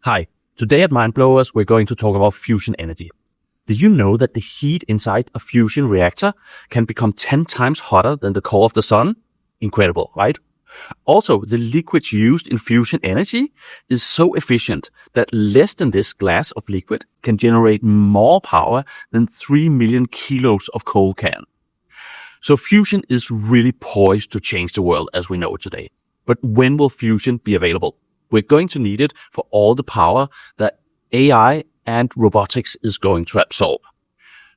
Hi, today at Mindblowers, we're going to talk about fusion energy. Did you know that the heat inside a fusion reactor can become 10 times hotter than the core of the sun? Incredible, right? Also, the liquids used in fusion energy is so efficient that less than this glass of liquid can generate more power than 3 million kilos of coal can. So fusion is really poised to change the world as we know it today. But when will fusion be available? We're going to need it for all the power that AI and robotics is going to absorb.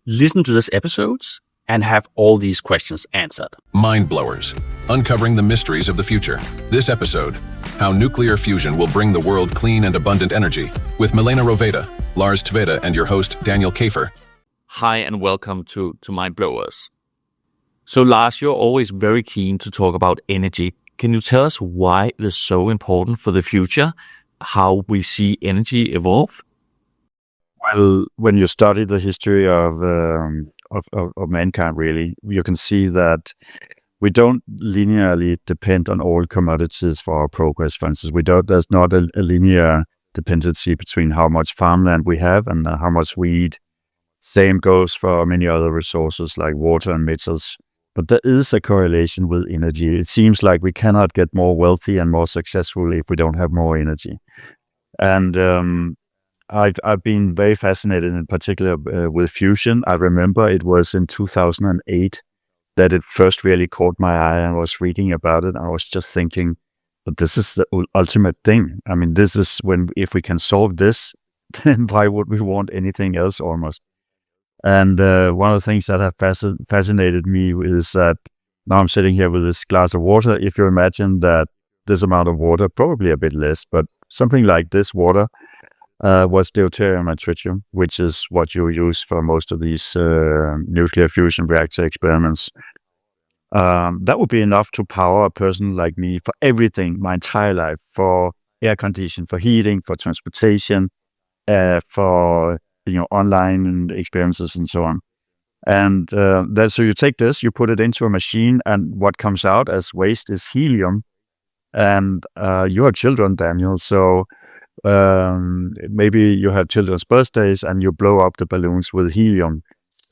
Listen to this episode and have all these questions answered. Mindblowers, uncovering the mysteries of the future. This episode, how nuclear fusion will bring the world clean and abundant energy, with Milena Roveda, Lars Tvede, and your host, Daniel Kafer. Hi and welcome to Mindblowers. So Lars, you're always very keen to talk about energy. Can you tell us why it is so important for the future, how we see energy evolve? Well, when you study the history of mankind, really, you can see that we don't linearly depend on all commodities for our progress. For instance, there's not a linear dependency between how much farmland we have and how much we eat. Same goes for many other resources like water and metals. But there is a correlation with energy. It seems like we cannot get more wealthy and more successful if we don't have more energy. And I've been very fascinated, in particular with fusion. I remember it was in 2008 that it first really caught my eye. I was reading about it. And I was just thinking, but this is the ultimate thing. I mean, this is if we can solve this, then why would we want anything else almost? And one of the things that have fascinated me is that now I'm sitting here with this glass of water. If you imagine that this amount of water, probably a bit less, but something like this water was deuterium and tritium, which is what you use for most of these nuclear fusion reactor experiments. That would be enough to power a person like me for everything, my entire life, for air conditioning, for heating, for transportation, for online experiences and so on. And so you take this, you put it into a machine, and what comes out as waste is helium. And you have children, Daniel, so maybe you have children's birthdays and you blow up the balloons with helium.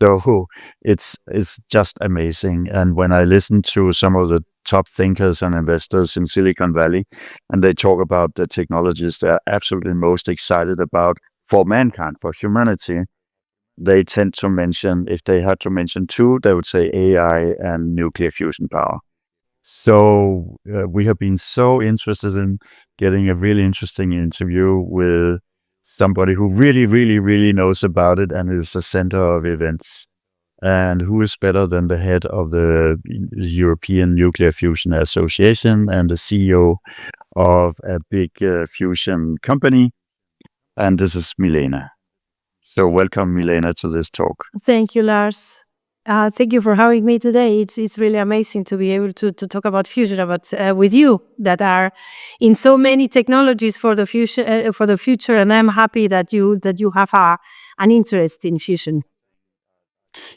So it's just amazing. And when I listen to some of the top thinkers and investors in Silicon Valley, and they talk about the technologies they're absolutely most excited about for mankind, for humanity, they tend to mention, if they had to mention two, they would say AI and nuclear fusion power. So we have been so interested in getting a really interesting interview with somebody who really, really, really knows about it and is a center of events. And who is better than the head of the European Nuclear Fusion Association and the CEO of a big fusion company. And this is Milena. So welcome, Milena, to this talk. Thank you, Lars. Thank you for having me today. It's really amazing to be able to talk about fusion with you that are in so many technologies for the future. And I'm happy that you have an interest in fusion.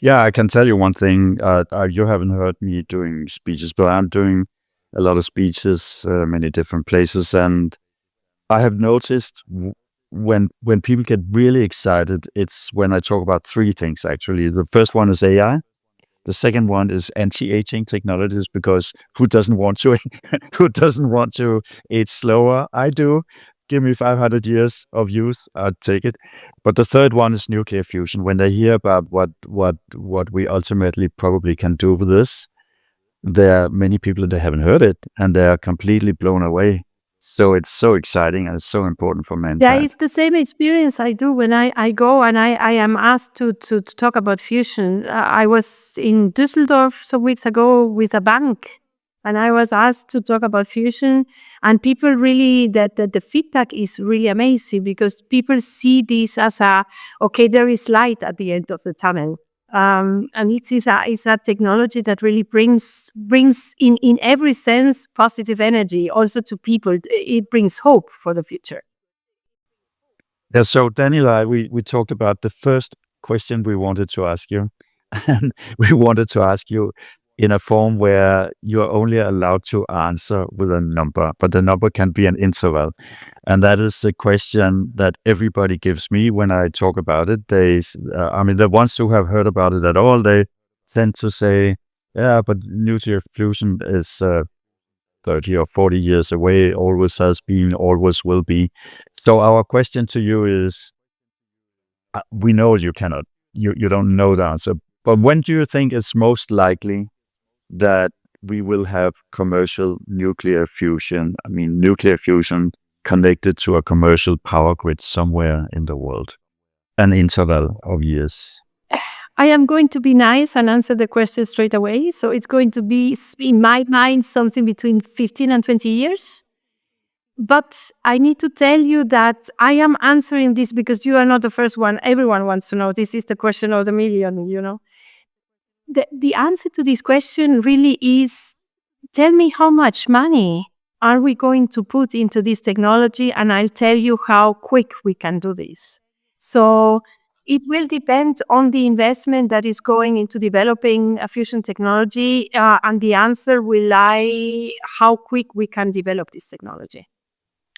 Yeah, I can tell you one thing. You haven't heard me doing speeches, but I'm doing a lot of speeches, many different places, and I have noticed when people get really excited, it's when I talk about three things, actually. The first one is AI. The second one is anti-aging technologies, because who doesn't want to age slower? I do. Give me 500 years of youth, I'd take it. But the third one is nuclear fusion. When they hear about what we ultimately probably can do with this, there are many people that haven't heard it, and they are completely blown away. So it's so exciting and it's so important for mankind. Yeah, it's the same experience I do when I go and I am asked to talk about fusion. I was in Düsseldorf some weeks ago with a bank, and I was asked to talk about fusion. And people really, that the feedback is really amazing, because people see this as there is light at the end of the tunnel. And it's a technology that really brings in every sense positive energy also to people. It brings hope for the future. Yeah, so Daniela, we talked about the first question we wanted to ask you, and we wanted to ask you, in a form where you're only allowed to answer with a number, but the number can be an interval. And that is the question that everybody gives me when I talk about it. The ones who have heard about it at all, they tend to say, yeah, but nuclear fusion is 30 or 40 years away, always has been, always will be. So our question to you is, we know you cannot, you don't know the answer, but when do you think it's most likely that we will have commercial nuclear fusion? I mean, nuclear fusion connected to a commercial power grid somewhere in the world, an interval of years. I am going to be nice and answer the question straight away. So it's going to be, in my mind, something between 15 and 20 years. But I need to tell you that I am answering this because you are not the first one. Everyone wants to know. This is the question of the million, The answer to this question really is, tell me how much money are we going to put into this technology, and I'll tell you how quick we can do this. So it will depend on the investment that is going into developing a fusion technology, and the answer will lie how quick we can develop this technology.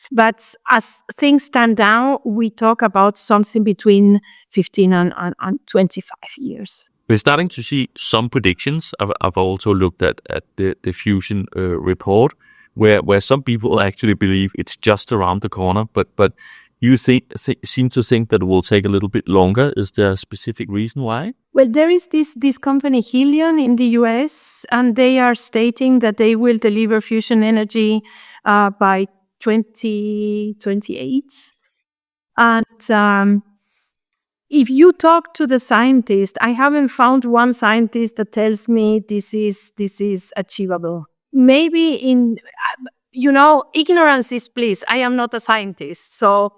But as things stand now, we talk about something between 15 and 25 years. We're starting to see some predictions. I've also looked at the fusion report, where some people actually believe it's just around the corner, but you seem to think that it will take a little bit longer. Is there a specific reason why? Well, there is this company Helion in the US, and they are stating that they will deliver fusion energy by 2028. And if you talk to the scientist, I haven't found one scientist that tells me this is achievable. Maybe ignorance is bliss. I am not a scientist, so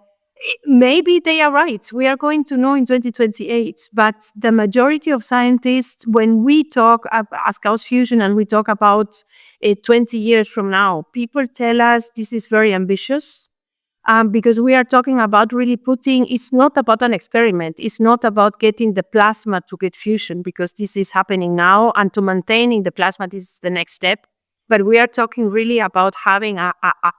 maybe they are right. We are going to know in 2028, but the majority of scientists, when we talk as Gauss Fusion and we talk about 20 years from now, people tell us this is very ambitious. Because we are talking about really it's not about an experiment. It's not about getting the plasma to get fusion, because this is happening now, and to maintaining the plasma, this is the next step. But we are talking really about having a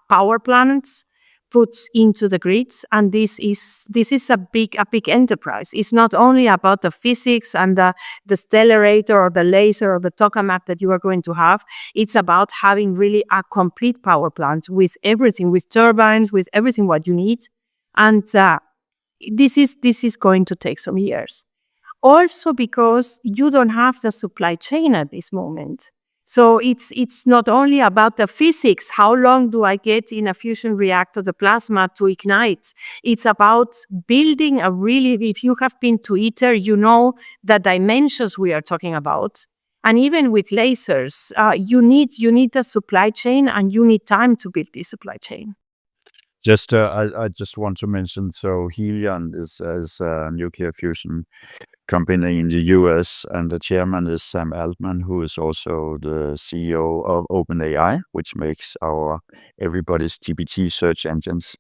power plant put into the grid, and this is a big enterprise. It's not only about the physics and the stellarator or the laser or the tokamak that you are going to have. It's about having really a complete power plant with everything, with turbines, with everything what you need, and this is going to take some years. Also because you don't have the supply chain at this moment. So it's not only about the physics, how long do I get in a fusion reactor the plasma to ignite? It's about building if you have been to ITER, you know the dimensions we are talking about. And even with lasers, you need a supply chain, and you need time to build this supply chain. I just want to mention, so Helion is a nuclear fusion company in the US, and the chairman is Sam Altman, who is also the CEO of OpenAI, which makes everybody's GPT search engines.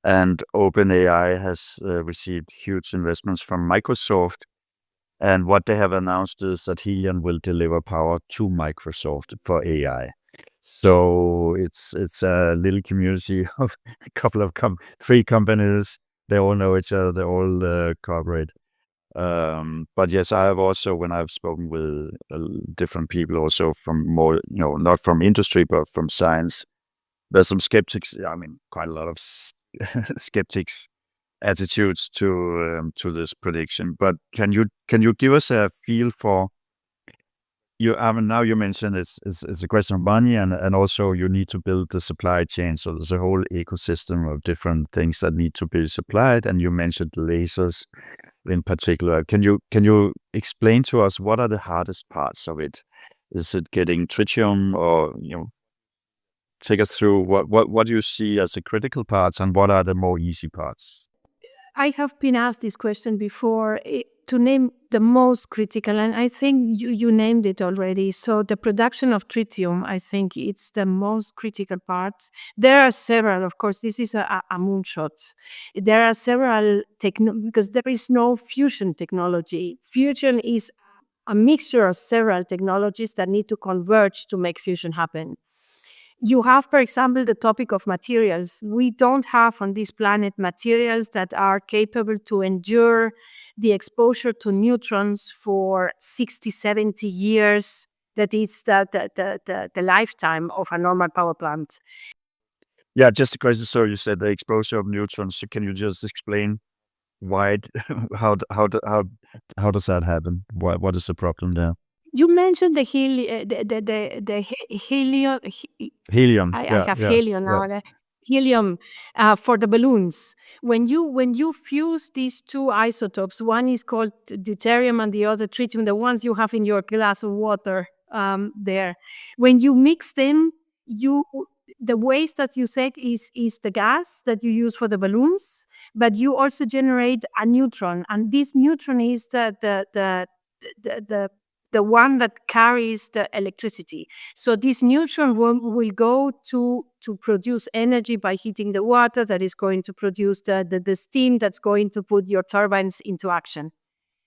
And OpenAI has received huge investments from Microsoft. And what they have announced is that Helion will deliver power to Microsoft for AI. So it's a little community of a couple of 3 companies. They all know each other. They all cooperate. But yes, I have also, when I've spoken with different people, also from more, not from industry, but from science, there's some skeptics. I mean, quite a lot of skeptics attitudes to this prediction. But can you give us a feel for you? I mean, now you mentioned it's a question of money, and also you need to build the supply chain. So there's a whole ecosystem of different things that need to be supplied. And you mentioned lasers in particular. Can you explain to us what are the hardest parts of it? Is it getting tritium, or take us through what do you see as the critical parts, and what are the more easy parts? I have been asked this question before, to name the most critical, and I think you named it already. So the production of tritium, I think it's the most critical part. There are several, of course, this is a moonshot. There are several because there is no fusion technology. Fusion is a mixture of several technologies that need to converge to make fusion happen. You have, for example, the topic of materials. We don't have on this planet materials that are capable to endure the exposure to neutrons for 60, 70 years. That is the lifetime of a normal power plant. Yeah, just a question. So you said the exposure of neutrons. So can you just explain why? How does that happen? What is the problem there? You mentioned the helium. Helium. I Yeah, have yeah, helium yeah. now. Helium for the balloons. When you fuse these two isotopes, one is called deuterium and the other tritium, the ones you have in your glass of water there. When you mix them, the waste that you said is the gas that you use for the balloons, but you also generate a neutron, and this neutron is the one that carries the electricity. So this neutron will go to produce energy by heating the water that is going to produce the steam that's going to put your turbines into action.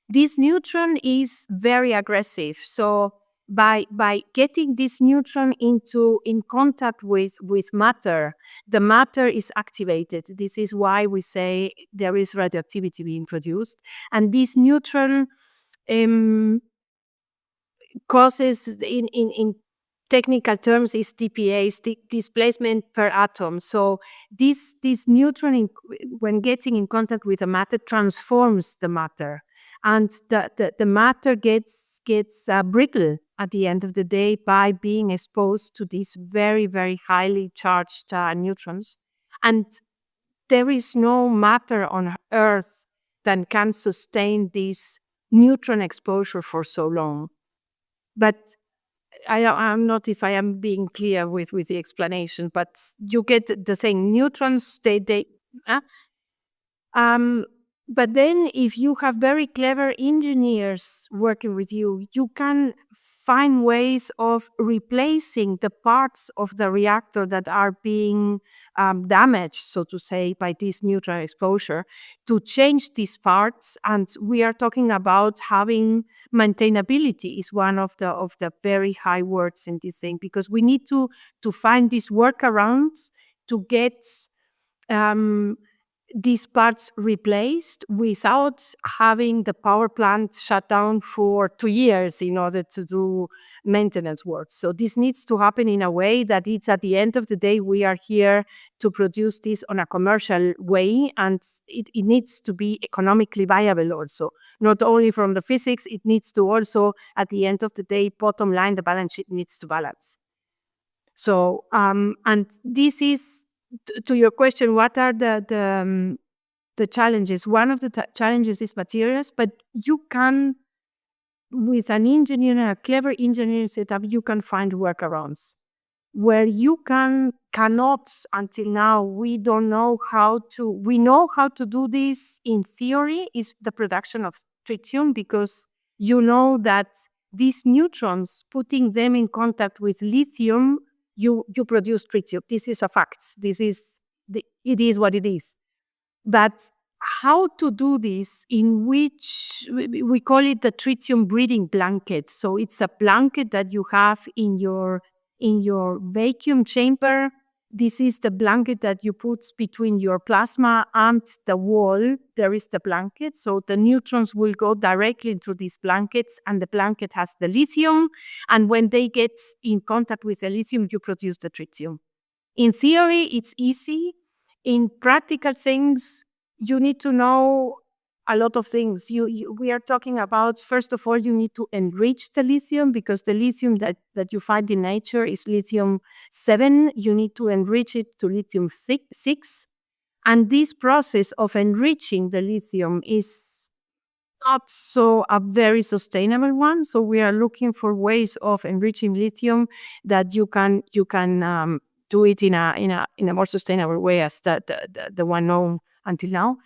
This neutron is very aggressive. So by getting this neutron in contact with matter, the matter is activated. This is why we say there is radioactivity being produced. And this neutron causes in technical terms is DPA, displacement per atom. So this neutron, when getting in contact with the matter, transforms the matter, and the matter gets brittle at the end of the day by being exposed to these very, very highly charged neutrons. And there is no matter on Earth that can sustain this neutron exposure for so long. But I'm not if I am being clear with the explanation, but you get the thing. Neutrons, but then if you have very clever engineers working with you, you can find ways of replacing the parts of the reactor that are being damaged, so to say, by this neutron exposure, to change these parts. And we are talking about having maintainability is one of the very high words in this thing, because we need to find these workarounds to get these parts replaced without having the power plant shut down for 2 years in order to do maintenance work. So this needs to happen in a way that it's at the end of the day, we are here to produce this on a commercial way, and it needs to be economically viable also. Not only from the physics, it needs to also, at the end of the day, bottom line, the balance sheet needs to balance. So, and this is, to your question, what are the challenges? One of the challenges is materials, but you can, with an engineer, a clever engineering setup, you can find workarounds. Where you cannot, until now, we know how to do this in theory, is the production of tritium, because you know that these neutrons, putting them in contact with lithium, you produce tritium. This is a fact. It is what it is. But how to do this, in which we call it the tritium breeding blanket. So it's a blanket that you have in your vacuum chamber. This is the blanket that you put between your plasma and the wall. There is the blanket. So the neutrons will go directly into these blankets, and the blanket has the lithium. And when they get in contact with the lithium, you produce the tritium. In theory, it's easy. In practical things, you need to know a lot of things. We are talking about, first of all, you need to enrich the lithium, because the lithium that you find in nature is lithium 7. You need to enrich it to lithium 6. And this process of enriching the lithium is not so a very sustainable one. So we are looking for ways of enriching lithium that you can do it in a more sustainable way as the one known until now.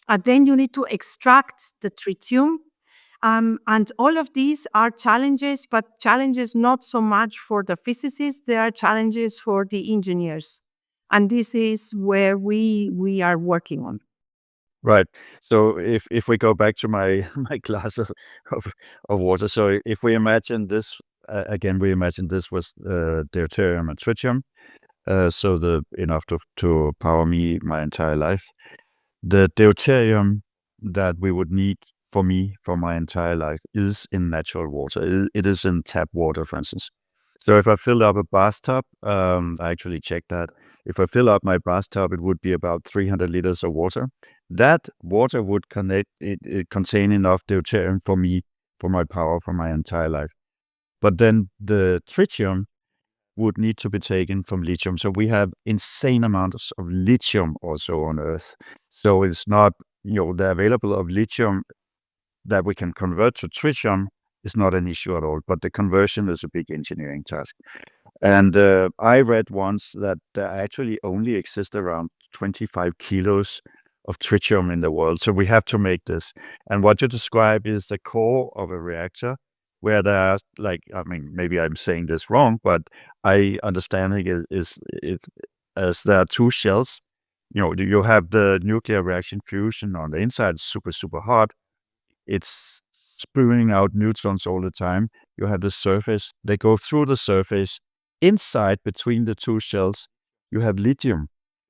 And then you need to extract the tritium. And all of these are challenges, but challenges not so much for the physicists, they are challenges for the engineers. And this is where we are working on. Right. So if we go back to my my glass of water, so if we imagine this again, we imagine this was deuterium and tritium, so the enough to power me my entire life. The deuterium that we would need for me for my entire life is in natural water. It is in tap water, for instance. So if I fill up a bathtub, I actually checked that. If I fill up my bathtub, it would be about 300 liters of water. That water would it contain enough deuterium for me, for my power, for my entire life. But then the tritium would need to be taken from lithium. So we have insane amounts of lithium also on Earth. So it's not, the available of lithium that we can convert to tritium is not an issue at all, but the conversion is a big engineering task. And I read once that there actually only exist around 25 kilos of tritium in the world. So we have to make this. And what you describe is the core of a reactor where there are maybe I'm saying this wrong, but I understanding is as there are two shells. You have the nuclear reaction fusion on the inside, super, super hot. It's spewing out neutrons all the time. You have the surface. They go through the surface. Inside, between the two shells, you have lithium.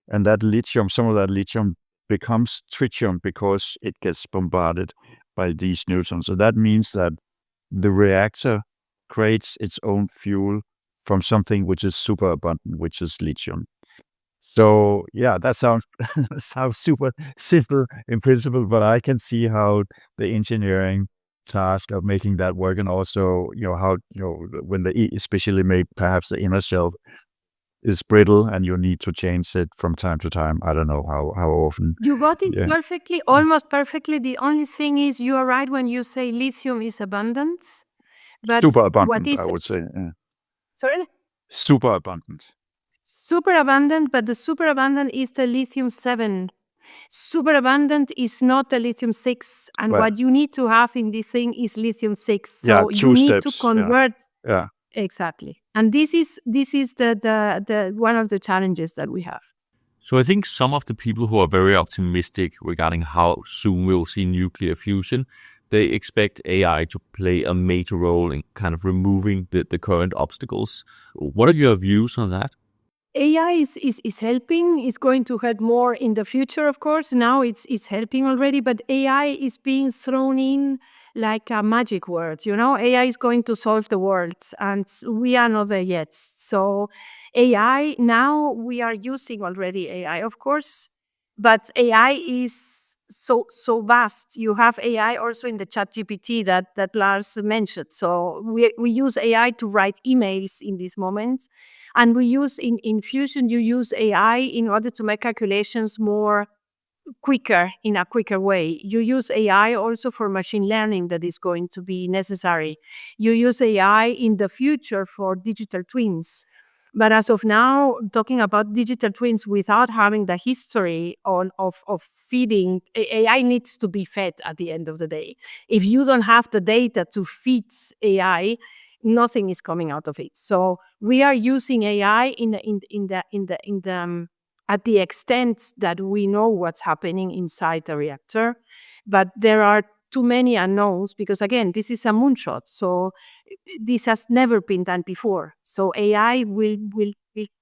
And that lithium, some of that lithium becomes tritium because it gets bombarded by these neutrons. So that means that the reactor creates its own fuel from something which is super abundant, which is lithium. So yeah, that sounds sounds super simple in principle, but I can see how the engineering task of making that work, and also how when especially maybe perhaps the inner shell is brittle and you need to change it from time to time. I don't know how often. You got it Yeah, perfectly, almost perfectly. The only thing is you are right when you say lithium is abundant. But super what abundant, I is, would say. Yeah. sorry? Super abundant. Super abundant, but the super abundant is the lithium 7. Super abundant is not the lithium 6. And Right. what you need to have in this thing is lithium 6. Yeah, So you two need to steps. Yeah, convert. yeah. Exactly. And this is the one of the challenges that we have. So I think some of the people who are very optimistic regarding how soon we'll see nuclear fusion, they expect AI to play a major role in kind of removing the current obstacles. What are your views on that? AI is helping, is going to help more in the future, of course. Now it's helping already, but AI is being thrown in like a magic word. AI is going to solve the world, and we are not there yet. So AI, now we are using already AI, of course, but AI is so vast. You have AI also in the chat GPT that Lars mentioned. So we use AI to write emails in this moment. And we use in Fusion, you use AI in order to make calculations more quicker, in a quicker way. You use AI also for machine learning that is going to be necessary. You use AI in the future for digital twins. But as of now, talking about digital twins without having the history of feeding, AI needs to be fed at the end of the day. If you don't have the data to feed AI, nothing is coming out of it. So we are using AI at the extent that we know what's happening inside the reactor, but there are too many unknowns because, again, this is a moonshot. So this has never been done before. So AI will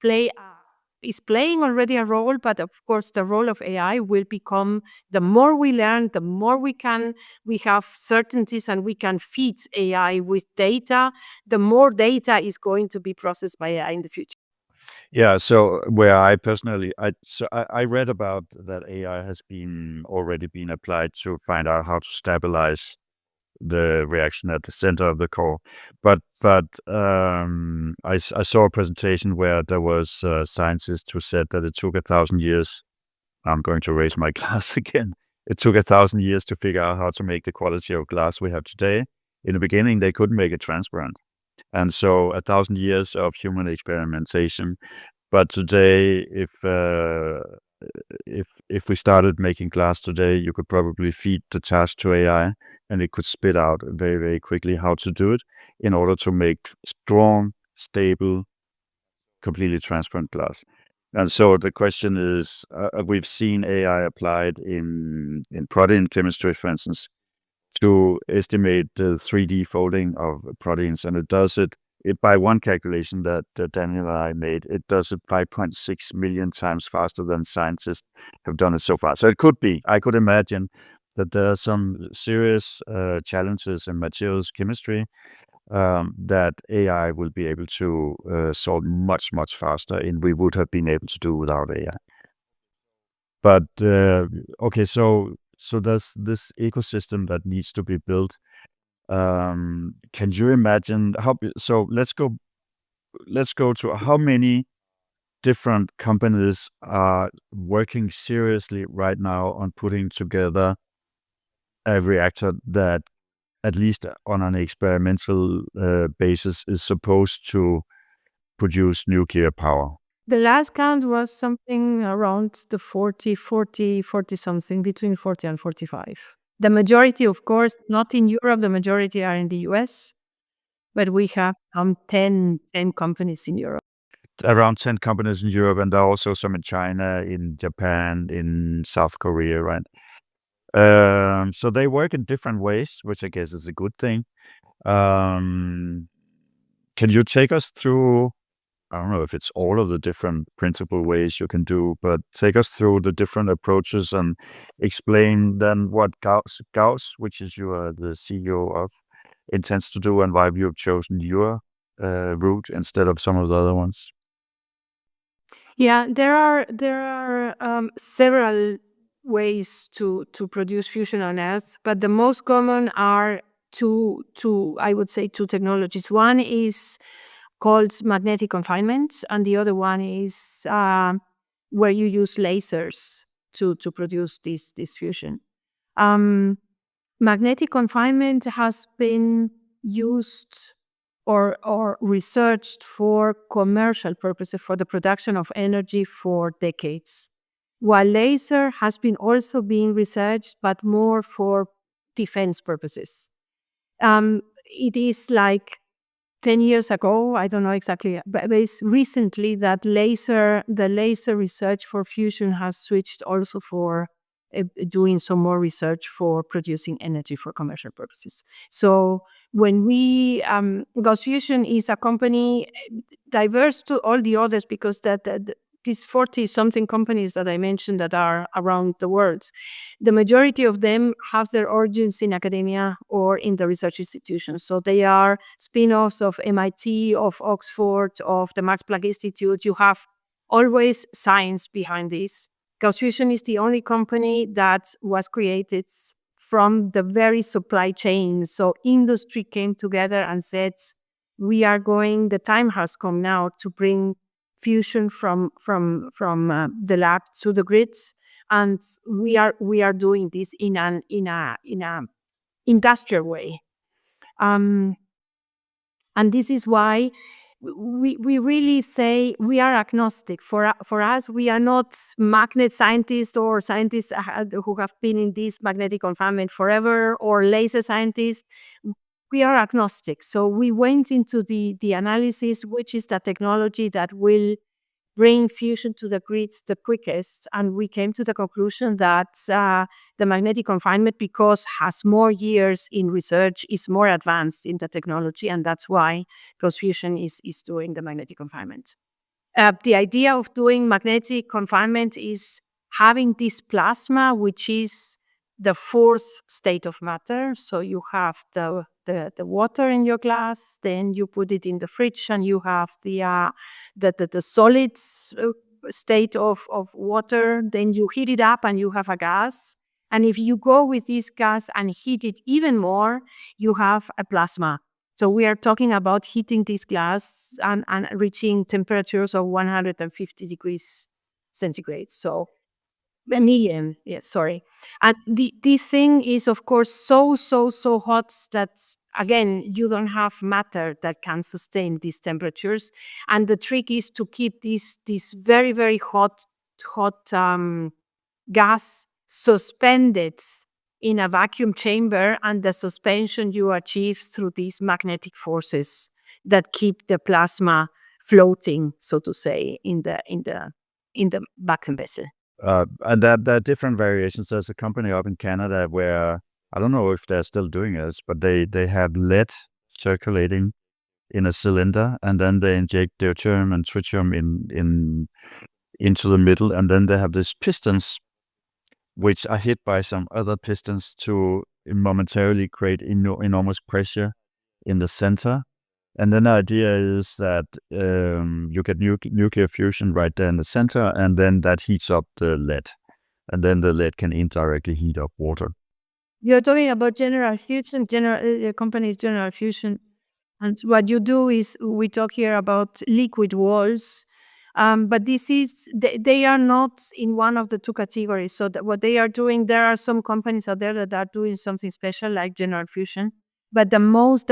play is playing already a role, but of course the role of AI will become, the more we learn, the more we have certainties and we can feed AI with data, the more data is going to be processed by AI in the future. Yeah, so where I personally, I read about that AI has already been applied to find out how to stabilize the reaction at the center of the core. But I saw a presentation where there was scientists who said that it took 1,000 years. I'm going to raise my glass again. It took 1,000 years to figure out how to make the quality of glass we have today. In the beginning, they couldn't make it transparent. And so 1,000 years of human experimentation. But today, if we started making glass today, you could probably feed the task to AI, and it could spit out very, very quickly how to do it in order to make strong, stable, completely transparent glass. And so the question is, we've seen AI applied in protein chemistry, for instance, to estimate the 3D folding of proteins, and it does it by one calculation that Daniel and I made. It does it 5.6 million times faster than scientists have done it so far. So it could be, I could imagine that there are some serious challenges in materials chemistry that AI will be able to solve much, much faster, and we would have been able to do without AI. But okay, so there's this ecosystem that needs to be built. Can you imagine how? So let's go to how many different companies are working seriously right now on putting together a reactor that, at least on an experimental basis, is supposed to produce nuclear power. The last count was something around the 40 something, between 40 and 45. The majority, of course, not in Europe, the majority are in the US, but we have 10 companies in Europe. Around 10 companies in Europe, and there are also some in China, in Japan, in South Korea, right? So they work in different ways, which I guess is a good thing. Can you take us through, I don't know if it's all of the different principal ways you can do, but take us through the different approaches and explain then what Gauss, which is you are the CEO of, intends to do, and why you have chosen your route instead of some of the other ones. Yeah, there are several ways to produce fusion on Earth, but the most common are I would say two technologies. One is called magnetic confinement, and the other one is where you use lasers to produce this fusion. Magnetic confinement has been used or researched for commercial purposes, for the production of energy for decades. While laser has been also being researched, but more for defense purposes. It is like 10 years ago, I don't know exactly, but it's recently that the laser research for fusion has switched also for doing some more research for producing energy for commercial purposes. So when Gaust Fusion is a company diverse to all the others, because these 40-something companies that I mentioned that are around the world, the majority of them have their origins in academia or in the research institutions. So they are spin-offs of MIT, of Oxford, of the Max Planck Institute. You have always science behind this. Gaust Fusion is the only company that was created from the very supply chain. So industry came together and said, the time has come now to bring fusion from the lab to the grids, and we are doing this in an industrial way. And this is why we really say we are agnostic. For us, we are not magnet scientists or scientists who have been in this magnetic confinement forever, or laser scientists. We are agnostic. So we went into the analysis, which is the technology that will bring fusion to the grids the quickest, and we came to the conclusion that the magnetic confinement, because has more years in research, is more advanced in the technology, and that's why Gaust Fusion is doing the magnetic confinement. The idea of doing magnetic confinement is having this plasma, which is the fourth state of matter. So you have the water in your glass, then you put it in the fridge, and you have the solid state of water. Then you heat it up, and you have a gas. And if you go with this gas and heat it even more, you have a plasma. So we are talking about heating this glass and reaching temperatures of 150 degrees centigrade. So a million, yes, sorry. And this thing is, of course, so hot that, again, you don't have matter that can sustain these temperatures. And the trick is to keep this very, very hot gas suspended in a vacuum chamber, and the suspension you achieve through these magnetic forces that keep the plasma floating, so to say, in the in the vacuum vessel. And there are different variations. There's a company up in Canada where, I don't know if they're still doing this, but they have lead circulating in a cylinder, and then they inject deuterium and tritium into the middle, and then they have these pistons which are hit by some other pistons to momentarily create enormous pressure in the center. And then the idea is that you get nuclear fusion right there in the center, and then that heats up the lead. And then the lead can indirectly heat up water. You're talking about general fusion, the company is General Fusion. And what you do is, we talk here about liquid walls, but they are not in one of the two categories. So what they are doing, there are some companies out there that are doing something special like General Fusion, but the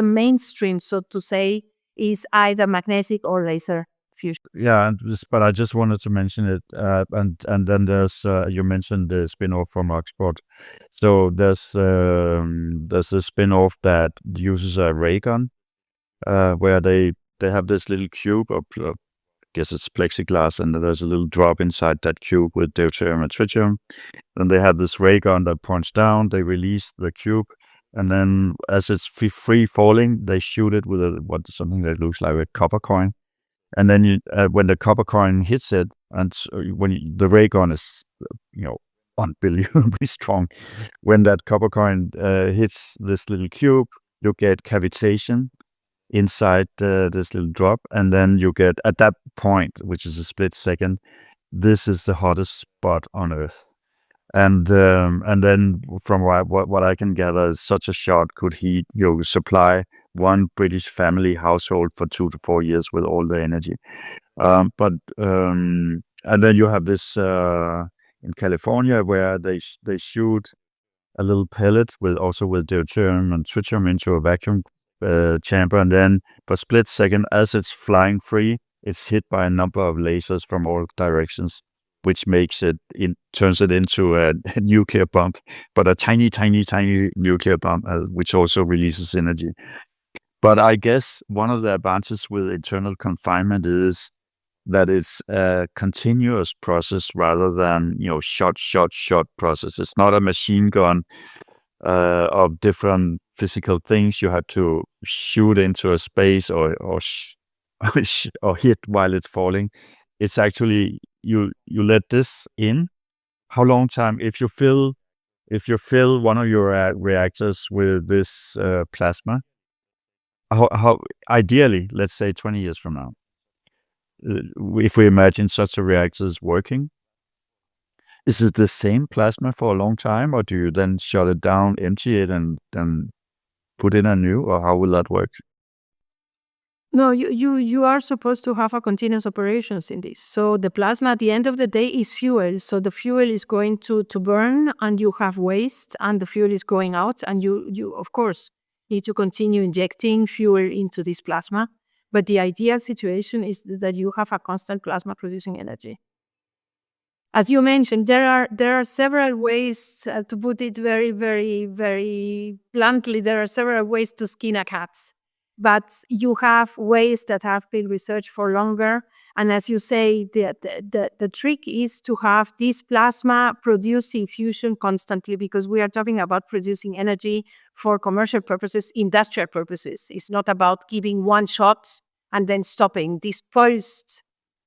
mainstream, so to say, is either magnetic or laser fusion. Yeah, but I just wanted to mention it. And then there's you mentioned the spin-off from Oxford. So there's a spin-off that uses a ray gun, where they have this little cube of, I guess it's plexiglass, and there's a little drop inside that cube with deuterium and tritium. Then they have this ray gun that points down. They release the cube, and then as it's free falling, they shoot it with something that looks like a copper coin. And then when the copper coin hits it, and the ray gun is, unbelievably strong, when that copper coin hits this little cube, you get cavitation inside this little drop, and then you get, at that point, which is a split second, this is the hottest spot on Earth. And then from what I can gather, is such a shot could supply one British family household for 2 to 4 years with all the energy. And then you have this in California, where they shoot a little pellet with deuterium and tritium into a vacuum chamber, and then for a split second, as it's flying free, it's hit by a number of lasers from all directions, which turns it into a nuclear bomb, but a tiny, tiny, tiny nuclear bomb, which also releases energy. But I guess one of the advantages with internal confinement is that it's a continuous process rather than, shot process. It's not a machine gun of different physical things you have to shoot into a space or hit while it's falling. It's actually, you let this in. How long time, if you fill one of your reactors with this plasma, how ideally, let's say 20 years from now, if we imagine such a reactor is working, is it the same plasma for a long time, or do you then shut it down, empty it, and then put in a new, or how will that work? No, you are supposed to have a continuous operations in this. So the plasma at the end of the day is fuel. So the fuel is going to burn, and you have waste, and the fuel is going out, and you of course need to continue injecting fuel into this plasma. But the ideal situation is that you have a constant plasma producing energy. As you mentioned, there are several ways, to put it very, very, very bluntly, there are several ways to skin a cat. But you have ways that have been researched for longer. And as you say, the trick is to have this plasma producing fusion constantly, because we are talking about producing energy for commercial purposes, industrial purposes. It's not about giving one shot and then stopping. This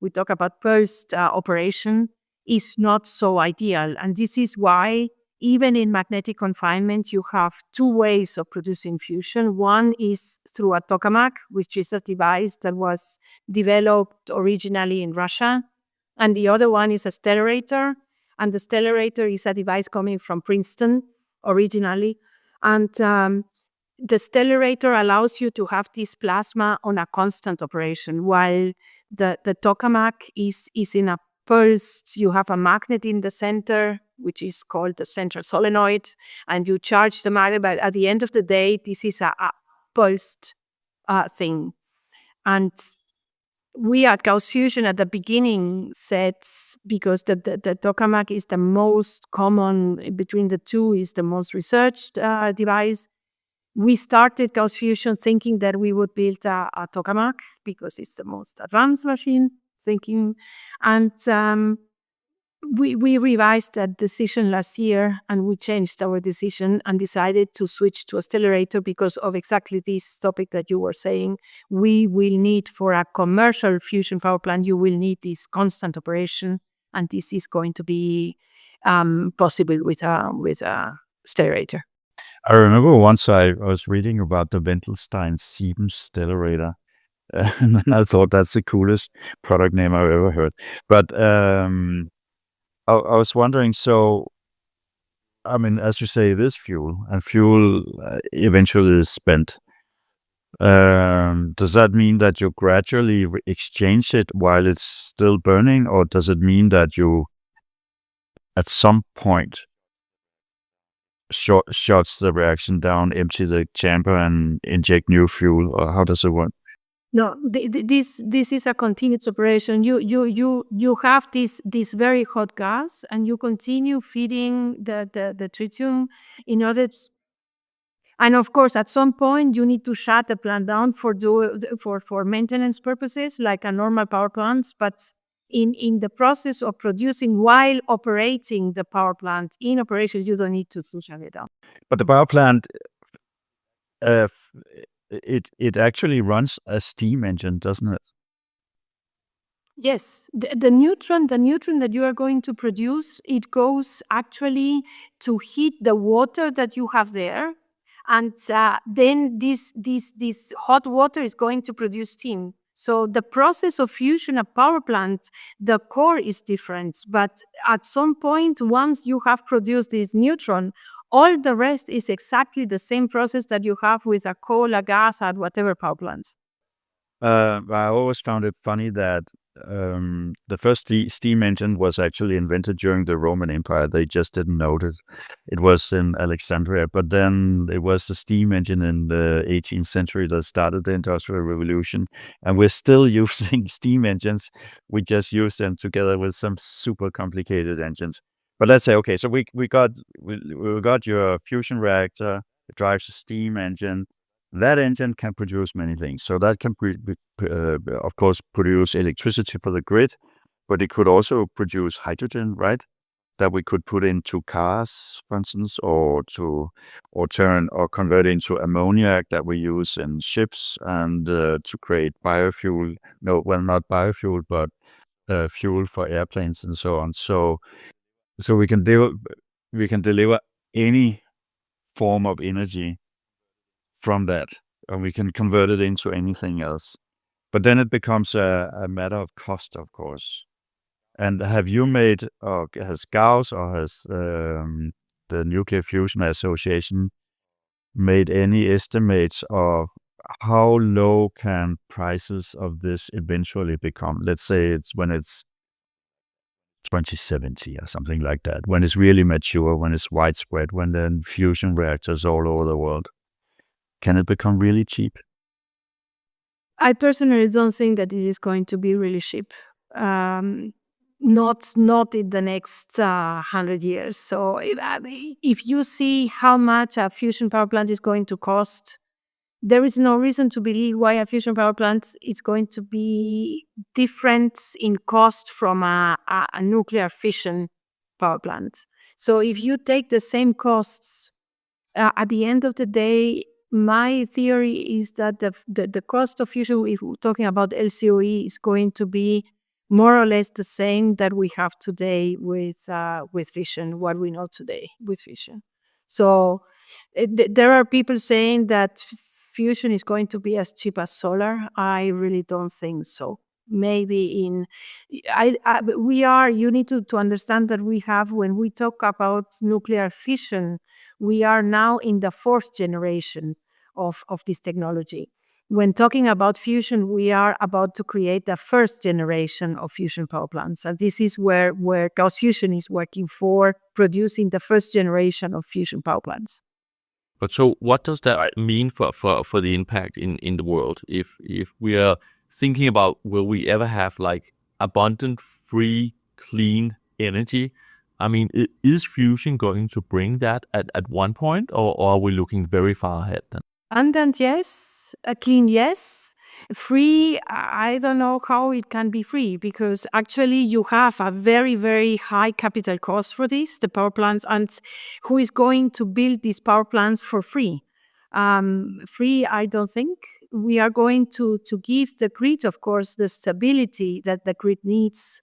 we talk about pulsed operation, is not so ideal. And this is why, even in magnetic confinement, you have two ways of producing fusion. One is through a tokamak, which is a device that was developed originally in Russia. And the other one is a stellarator. And the stellarator is a device coming from Princeton originally. And the stellarator allows you to have this plasma on a constant operation, while the tokamak is in a pulsed. You have a magnet in the center, which is called the central solenoid, and you charge the magnet. But at the end of the day, this is a pulsed thing. And we at Gauss Fusion at the beginning said, because the tokamak is the most common between the two, is the most researched device, we started Gauss Fusion thinking that we would build a tokamak because it's the most advanced machine. thinking. And we revised that decision last year, and we changed our decision and decided to switch to accelerator because of exactly this topic that you were saying. We will need, for a commercial fusion power plant, you will need this constant operation, and this is going to be possible with a stellarator. I remember once I was reading about the Wendelstein-7 stellarator, and then I thought that's the coolest product name I've ever heard. But I was wondering, so, I mean, as you say, it is fuel, and fuel eventually is spent. Does that mean that you gradually exchange it while it's still burning, or does it mean that you, at some point, shuts the reaction down, empty the chamber, and inject new fuel, or how does it work? No, this is a continuous operation. You have this very hot gas, and you continue feeding the tritium in order. And of course, at some point, you need to shut the plant down for maintenance purposes, like a normal power plant. But in the process of producing while operating the power plant in operation, you don't need to shut it down. But the power plant, it actually runs a steam engine, doesn't it? Yes, the neutron that you are going to produce, it goes actually to heat the water that you have there, and then this hot water is going to produce steam. So the process of fusion a power plant, the core is different, but at some point, once you have produced this neutron, all the rest is exactly the same process that you have with a coal, a gas, at whatever power plants. I always found it funny that the first steam engine was actually invented during the Roman Empire. They just didn't notice. It was in Alexandria, but then it was the steam engine in the 18th century that started the Industrial Revolution, and we're still using steam engines. We just use them together with some super complicated engines. But let's say, okay, so we got your fusion reactor. It drives a steam engine. That engine can produce many things. So that can, of course, produce electricity for the grid, but it could also produce hydrogen, right? That we could put into cars, for instance, or convert into ammonia that we use in ships, and to create biofuel. No, well, not biofuel, but fuel for airplanes and so on. So we can deliver any form of energy from that, and we can convert it into anything else. But then it becomes a matter of cost, of course. And have you made, or has Gauss or has the Nuclear Fusion Association made any estimates of how low can prices of this eventually become? Let's say when it's 2070 or something like that, when it's really mature, when it's widespread, when there are fusion reactors all over the world. Can it become really cheap? I personally don't think that this is going to be really cheap. Not in the next 100 years. So if you see how much a fusion power plant is going to cost, there is no reason to believe why a fusion power plant is going to be different in cost from a nuclear fission power plant. So if you take the same costs, at the end of the day, my theory is that the cost of fusion, if we're talking about LCOE, is going to be more or less the same that we have today with fission, what we know today with fission. So there are people saying that fusion is going to be as cheap as solar. I really don't think so. Maybe you need to understand that we have, when we talk about nuclear fission, we are now in the fourth generation of this technology. When talking about fusion, we are about to create the first generation of fusion power plants. And this is where Gaust Fusion is working for, producing the first generation of fusion power plants. But so what does that mean for the impact in the world? If we are thinking about, will we ever have like abundant, free, clean energy? I mean, is fusion going to bring that at one point, or are we looking very far ahead then? Abundant, yes. Clean, yes. Free, I don't know how it can be free, because actually you have a very, very high capital cost for this, the power plants, and who is going to build these power plants for free? Free, I don't think. We are going to give the grid, of course, the stability that the grid needs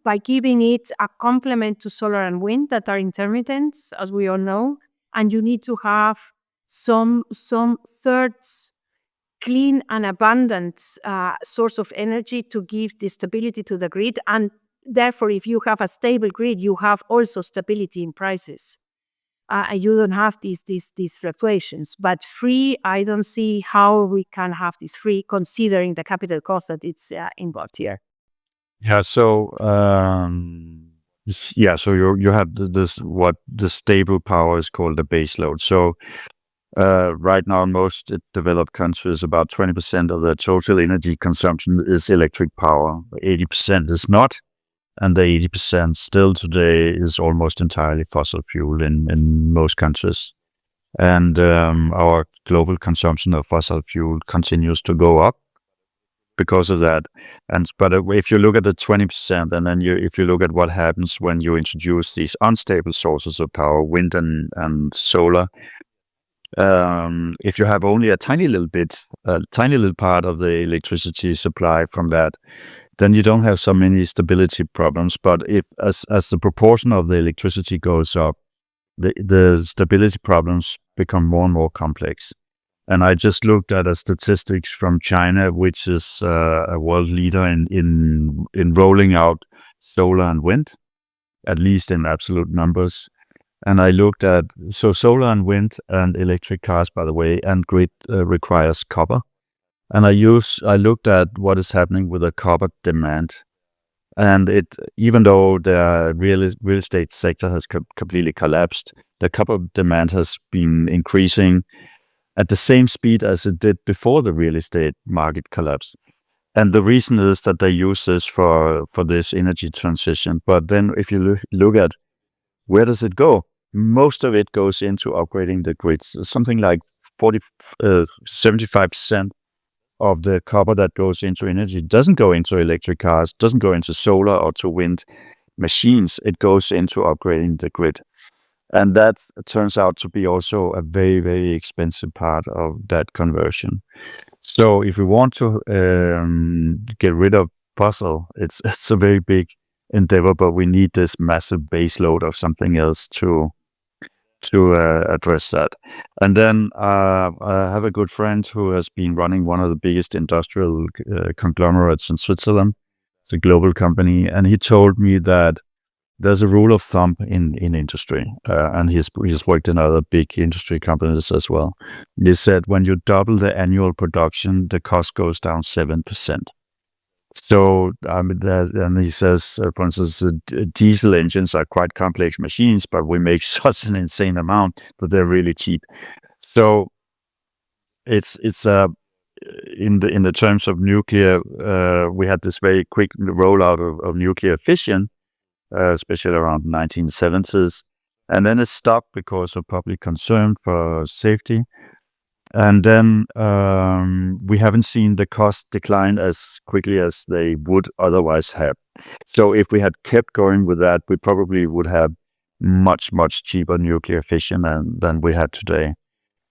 by giving it a complement to solar and wind that are intermittent, as we all know, and you need to have some third clean and abundant source of energy to give the stability to the grid. And therefore, if you have a stable grid, you have also stability in prices. And you don't have these fluctuations. But free, I don't see how we can have this free, considering the capital cost that it's involved here. Yeah. So so you have this, what the stable power is called, the base load. So right now, in most developed countries, about 20% of their total energy consumption is electric power. 80% is not, and the 80% still today is almost entirely fossil fuel in most countries. And our global consumption of fossil fuel continues to go up because of that. But if you look at the 20%, and then if you look at what happens when you introduce these unstable sources of power, wind and solar, if you have only a tiny little part of the electricity supply from that, then you don't have so many stability problems. But if as the proportion of the electricity goes up, the stability problems become more and more complex. And I just looked at a statistics from China, which is a world leader in rolling out solar and wind, at least in absolute numbers. And I looked at, so solar and wind and electric cars, by the way, and grid requires copper. And I looked at what is happening with the copper demand. And even though the real estate sector has completely collapsed, the copper demand has been increasing at the same speed as it did before the real estate market collapsed. And the reason is that they use this for this energy transition. But then if you look at where does it go? Most of it goes into upgrading the grids. Something like 75% of the copper that goes into energy doesn't go into electric cars, doesn't go into solar or to wind machines. It goes into upgrading the grid. And that turns out to be also a very, very expensive part of that conversion. So if we want to get rid of fossil, it's a very big endeavor, but we need this massive base load of something else to address that. And then I have a good friend who has been running one of the biggest industrial conglomerates in Switzerland. It's a global company, and he told me that there's a rule of thumb in industry, and he's worked in other big industry companies as well. He said when you double the annual production, the cost goes down 7%. So, and he says, for instance, diesel engines are quite complex machines, but we make such an insane amount that they're really cheap. So, it's in the terms of nuclear, we had this very quick rollout of nuclear fission, especially around the 1970s, and then it stopped because of public concern for safety. And then we haven't seen the cost decline as quickly as they would otherwise have. So if we had kept going with that, we probably would have much, much cheaper nuclear fission than we had today.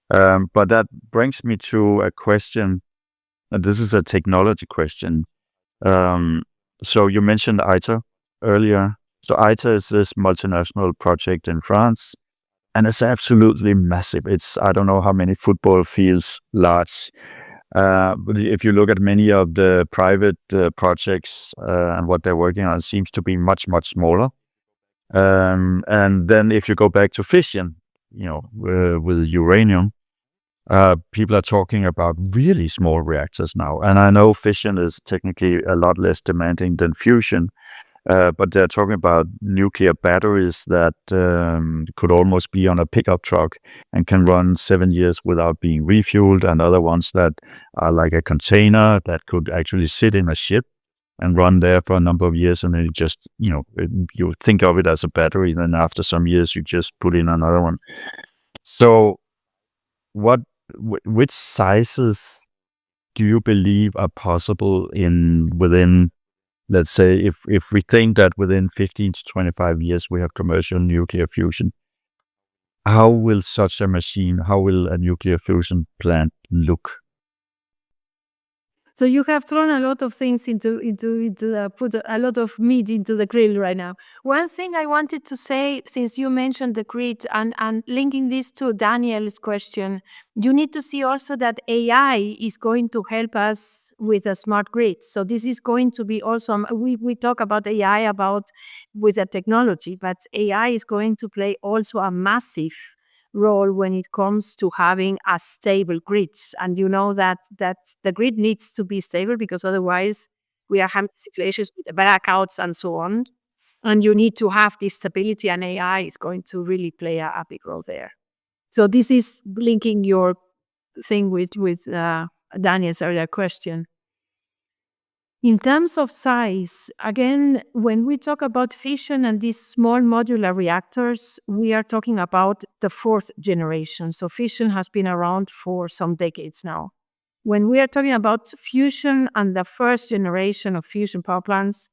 But that brings me to a question, and this is a technology question. So you mentioned ITER earlier. So ITER is this multinational project in France. And it's absolutely massive. I don't know how many football fields large. But if you look at many of the private projects and what they're working on, it seems to be much, much smaller. And then if you go back to fission, with uranium, people are talking about really small reactors now. And I know fission is technically a lot less demanding than fusion. But they're talking about nuclear batteries that could almost be on a pickup truck and can run 7 years without being refueled, and other ones that are like a container that could actually sit in a ship and run there for a number of years, and then you just, you think of it as a battery, and then after some years you just put in another one. So which sizes do you believe are possible within, let's say, if we think that within 15 to 25 years we have commercial nuclear fusion, how will such a machine, how will a nuclear fusion plant look? So you have thrown a lot of things put a lot of meat into the grill right now. One thing I wanted to say, since you mentioned the grid and linking this to Daniel's question, you need to see also that AI is going to help us with a smart grid. So this is going to be also, we talk about AI with the technology, but AI is going to play also a massive role when it comes to having a stable grid. And you know that the grid needs to be stable, because otherwise we are having situations with the blackouts and so on. And you need to have this stability, and AI is going to really play a big role there. So this is linking your thing with Daniel's earlier question. In terms of size, again, when we talk about fission and these small modular reactors, we are talking about the fourth generation. So fission has been around for some decades now. When we are talking about fusion and the first generation of fusion power plants,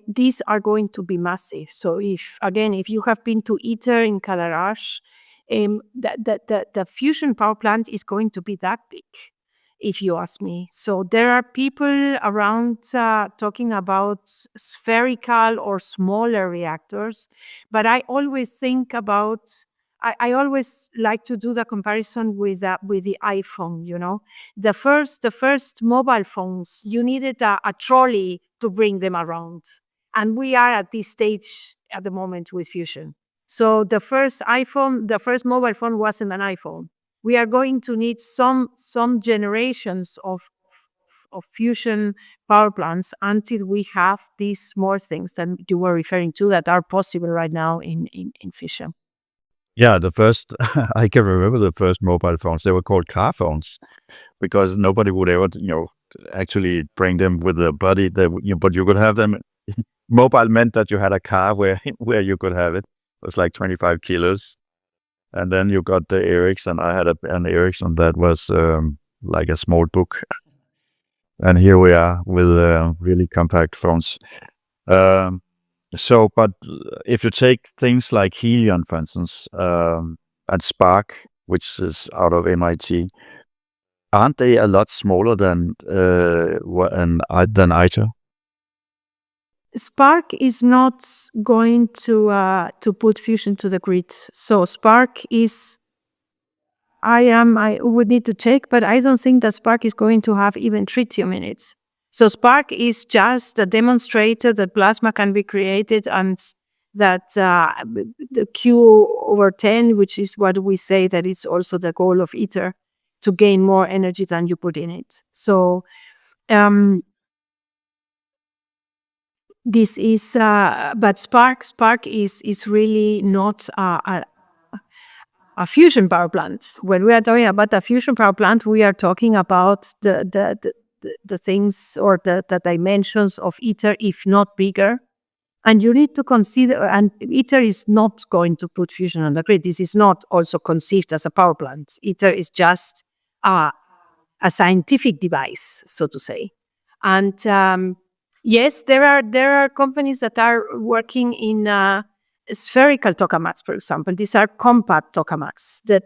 these are going to be massive. So if you have been to ITER in Cadarache, the fusion power plant is going to be that big, if you ask me. So there are people around talking about spherical or smaller reactors, but I always think about, I always like to do the comparison with the iPhone. You know, the first mobile phones, you needed a trolley to bring them around, and we are at this stage at the moment with fusion. So the first mobile phone wasn't an iPhone. We are going to need some generations of fusion power plants until we have these more things that you were referring to that are possible right now in fission. Yeah, the first, I can remember the first mobile phones, they were called car phones because nobody would ever, actually bring them with a body, but you could have them. Mobile meant that you had a car where you could have it. It was like 25 kilos. And then you got the Ericsson. I had an Ericsson that was like a small book. And here we are with really compact phones. But if you take things like helium, for instance, and spark, which is out of MIT, aren't they a lot smaller than ITER? Spark is not going to put fusion to the grid. So Spark is, I would need to check, but I don't think that Spark is going to have even tritium in it. So Spark is just a demonstrator that plasma can be created, and that the Q/10, which is what we say that it's also the goal of ITER, to gain more energy than you put in it. So this is, but Spark is really not a fusion power plant. When we are talking about a fusion power plant, we are talking about the things or the dimensions of ITER, if not bigger. And you need to consider, and ITER is not going to put fusion on the grid. This is not also conceived as a power plant. ITER is just a scientific device, so to say. And yes, there are companies that are working in spherical tokamaks, for example. These are compact tokamaks. The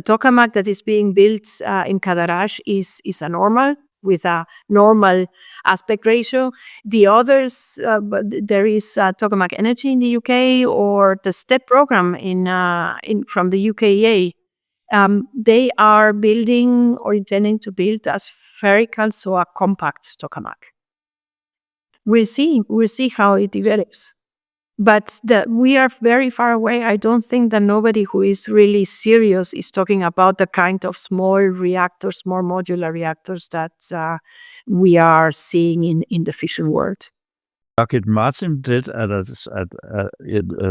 tokamak that is being built in Cadarache is a normal, with a normal aspect ratio. The others, there is Tokamak Energy in the UK, or the STEP program from the UKEA. They are building or intending to build a spherical, so a compact tokamak. We'll see how it develops. But we are very far away. I don't think that nobody who is really serious is talking about the kind of small reactors, more modular reactors that we are seeing in the fission world. Lockheed Martin did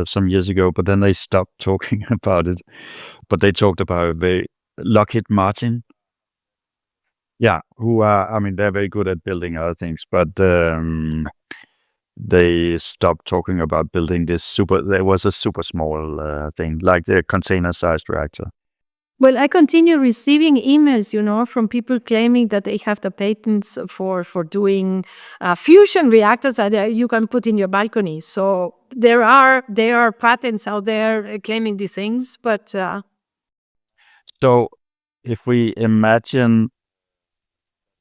some years ago, but then they stopped talking about it. But they talked about Lockheed Martin. Yeah, they're very good at building other things, but they stopped talking about building this there was a super small thing, like the container-sized reactor. Well, I continue receiving emails, from people claiming that they have the patents for doing fusion reactors that you can put in your balcony. So there are patents out there claiming these things, but So if we imagine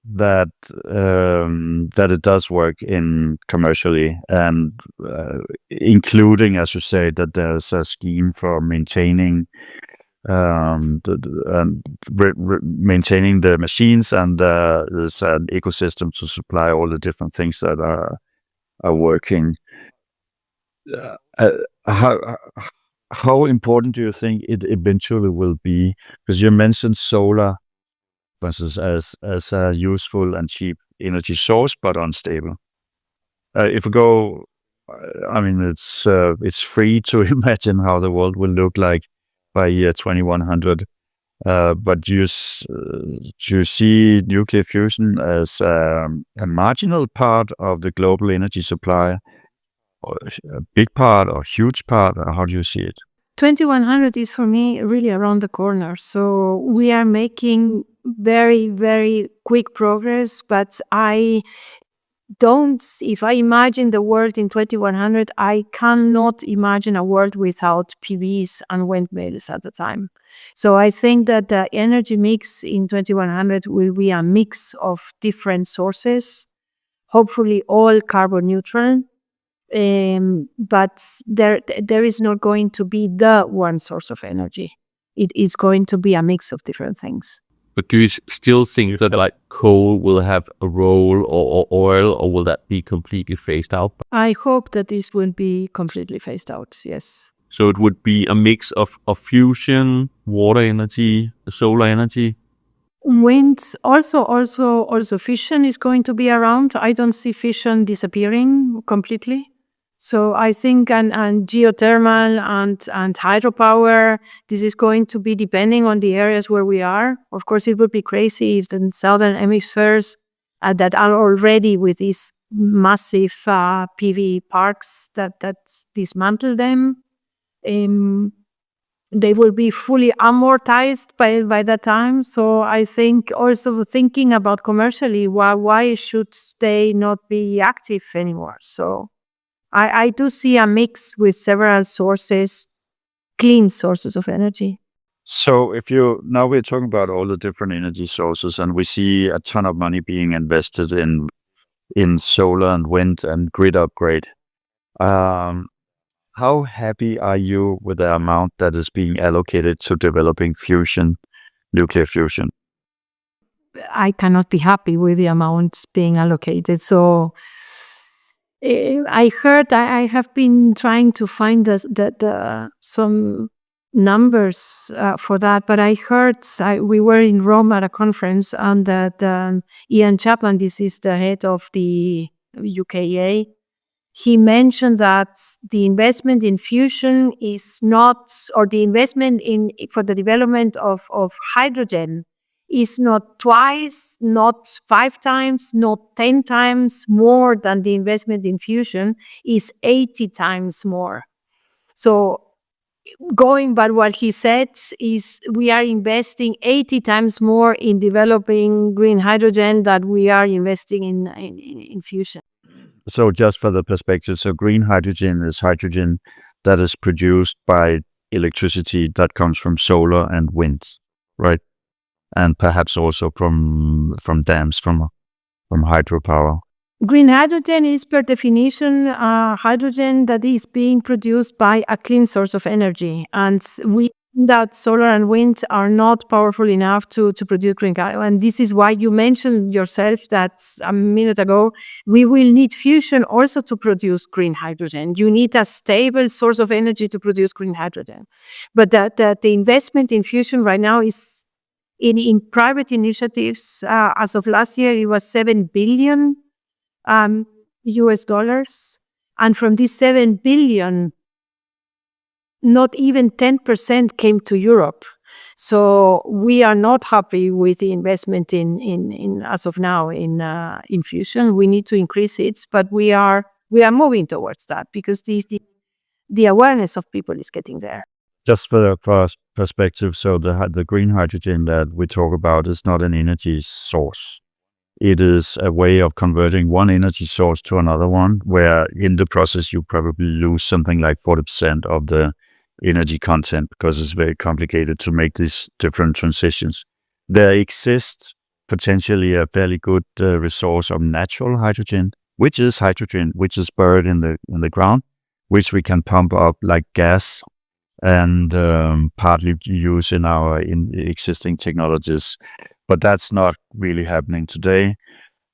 that that it does work in commercially, and including, as you say, that there's a scheme for maintaining maintaining the machines, and there's an ecosystem to supply all the different things that are working. How important do you think it eventually will be? Because you mentioned solar, for instance, as a useful and cheap energy source, but unstable. If we go, I mean, it's free to imagine how the world will look like by year 2100. But do you see nuclear fusion as a marginal part of the global energy supply, or a big part, or huge part? Or how do you see it? 2100 is for me really around the corner. So we are making very, very quick progress, but if I imagine the world in 2100, I cannot imagine a world without PVs and windmills at the time. So I think that the energy mix in 2100 will be a mix of different sources, hopefully all carbon neutral. But there is not going to be the one source of energy. It is going to be a mix of different things. But do you still think that like coal will have a role, or oil, or will that be completely phased out? I hope that this will be completely phased out, yes. So it would be a mix of fusion, water energy, solar energy? Wind, also fission is going to be around. I don't see fission disappearing completely. So I think and geothermal and hydropower, this is going to be depending on the areas where we are. Of course, it would be crazy if the southern hemispheres that are already with these massive PV parks that dismantle them. They will be fully amortized by that time. So I think also thinking about commercially, why should they not be active anymore? So I do see a mix with several sources, clean sources of energy. So now we're talking about all the different energy sources, and we see a ton of money being invested in solar and wind and grid upgrade. How happy are you with the amount that is being allocated to developing fusion, nuclear fusion? I cannot be happy with the amount being allocated. So I heard, I have been trying to find some numbers for that, but I heard, we were in Rome at a conference, and that Ian Chapman, this is the head of the UKA, he mentioned that the investment in fusion is not, or the investment for the development of hydrogen is not twice, not 5 times, not 10 times more than the investment in fusion, is 80 times more. So going by what he said, is we are investing 80 times more in developing green hydrogen than we are investing in fusion. So just for the perspective, so green hydrogen is hydrogen that is produced by electricity that comes from solar and wind, right? And perhaps also from dams, from hydropower. Green hydrogen is per definition hydrogen that is being produced by a clean source of energy. And we know that solar and wind are not powerful enough to produce green hydrogen. And this is why you mentioned yourself that a minute ago, we will need fusion also to produce green hydrogen. You need a stable source of energy to produce green hydrogen. But the investment in fusion right now is in private initiatives. As of last year, it was $7 billion. US dollars, and from these 7 billion, not even 10% came to Europe. So we are not happy with the investment in as of now in fusion. We need to increase it, but we are moving towards that because the awareness of people is getting there. just for perspective, so the green hydrogen that we talk about is not an energy source. It is a way of converting one energy source to another one, where in the process you probably lose something like 40% of the energy content because it's very complicated to make these different transitions. There exists potentially a fairly good resource of natural hydrogen, which is buried in the ground, which we can pump up like gas and partly use in our existing technologies. But that's not really happening today.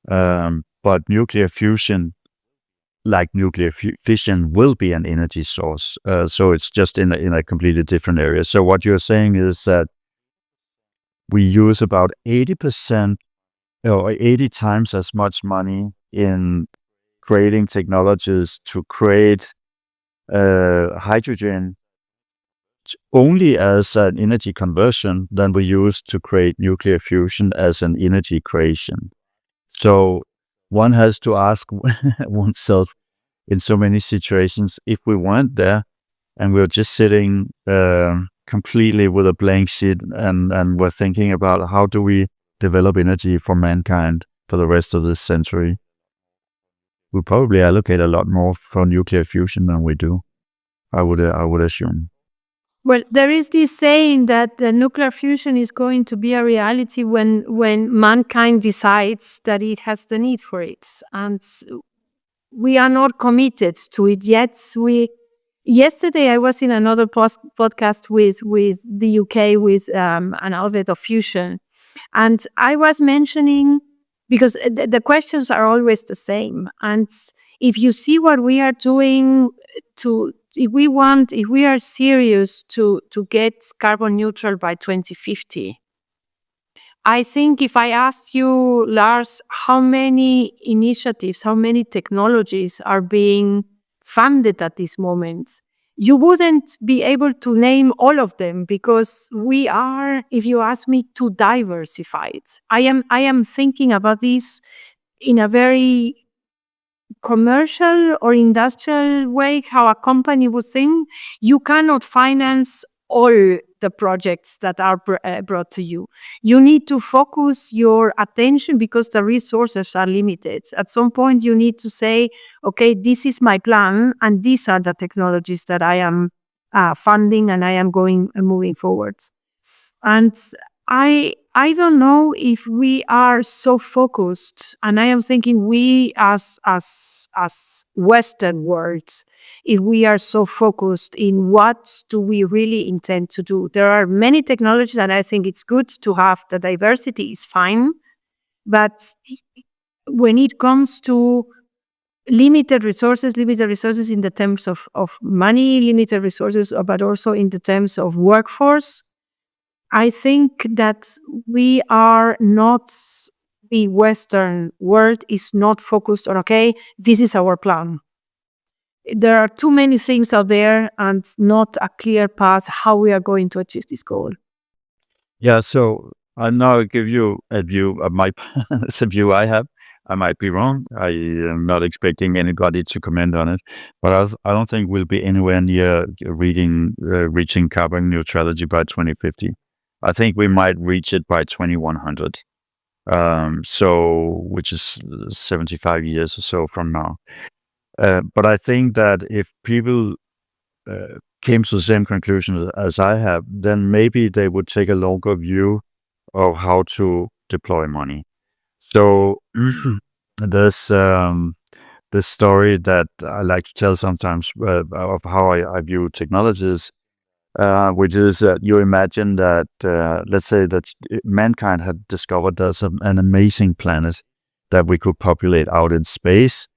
But nuclear fusion, like nuclear fission, will be an energy source. So it's just in a completely different area. So what you're saying is that we use about 80% or 80 times as much money in creating technologies to create hydrogen only as an energy conversion than we use to create nuclear fusion as an energy creation. So one has to ask oneself in so many situations, if we weren't there and we're just sitting completely with a blank sheet and we're thinking about how do we develop energy for mankind for the rest of this century, we probably allocate a lot more for nuclear fusion than we do, I would assume. Well, there is this saying that the nuclear fusion is going to be a reality when mankind decides that it has the need for it. And we are not committed to it yet. Yesterday, I was in another podcast with the UK, with an outlet of fusion. And I was mentioning, because the questions are always the same. And if you see what we are doing if we are serious to get carbon neutral by 2050, I think if I asked you, Lars, how many initiatives, how many technologies are being funded at this moment, you wouldn't be able to name all of them, because we are, if you ask me, too diversified. I am thinking about this in a very commercial or industrial way, how a company would think. You cannot finance all the projects that are brought to you. You need to focus your attention because the resources are limited. At some point, you need to say, okay, this is my plan, and these are the technologies that I am funding and I am moving forward. And I don't know if we are so focused, and I am thinking we as Western world, if we are so focused in what do we really intend to do. There are many technologies, and I think it's good to have the diversity is fine. But when it comes to limited resources in the terms of money, limited resources, but also in the terms of workforce, I think that we are not, the Western world is not focused on, okay, this is our plan. There are too many things out there and not a clear path how we are going to achieve this goal. Yeah, so I'll now give you a view of my it's a view I have. I might be wrong. I am not expecting anybody to comment on it, but I don't think we'll be anywhere near reaching carbon neutrality by 2050. I think we might reach it by 2100. So which is 75 years or so from now. But I think that if people came to the same conclusion as I have, then maybe they would take a longer view of how to deploy money. So there's this story that I like to tell sometimes of how I view technologies, which is that you imagine that, let's say that mankind had discovered there's an amazing planet that we could populate out in space,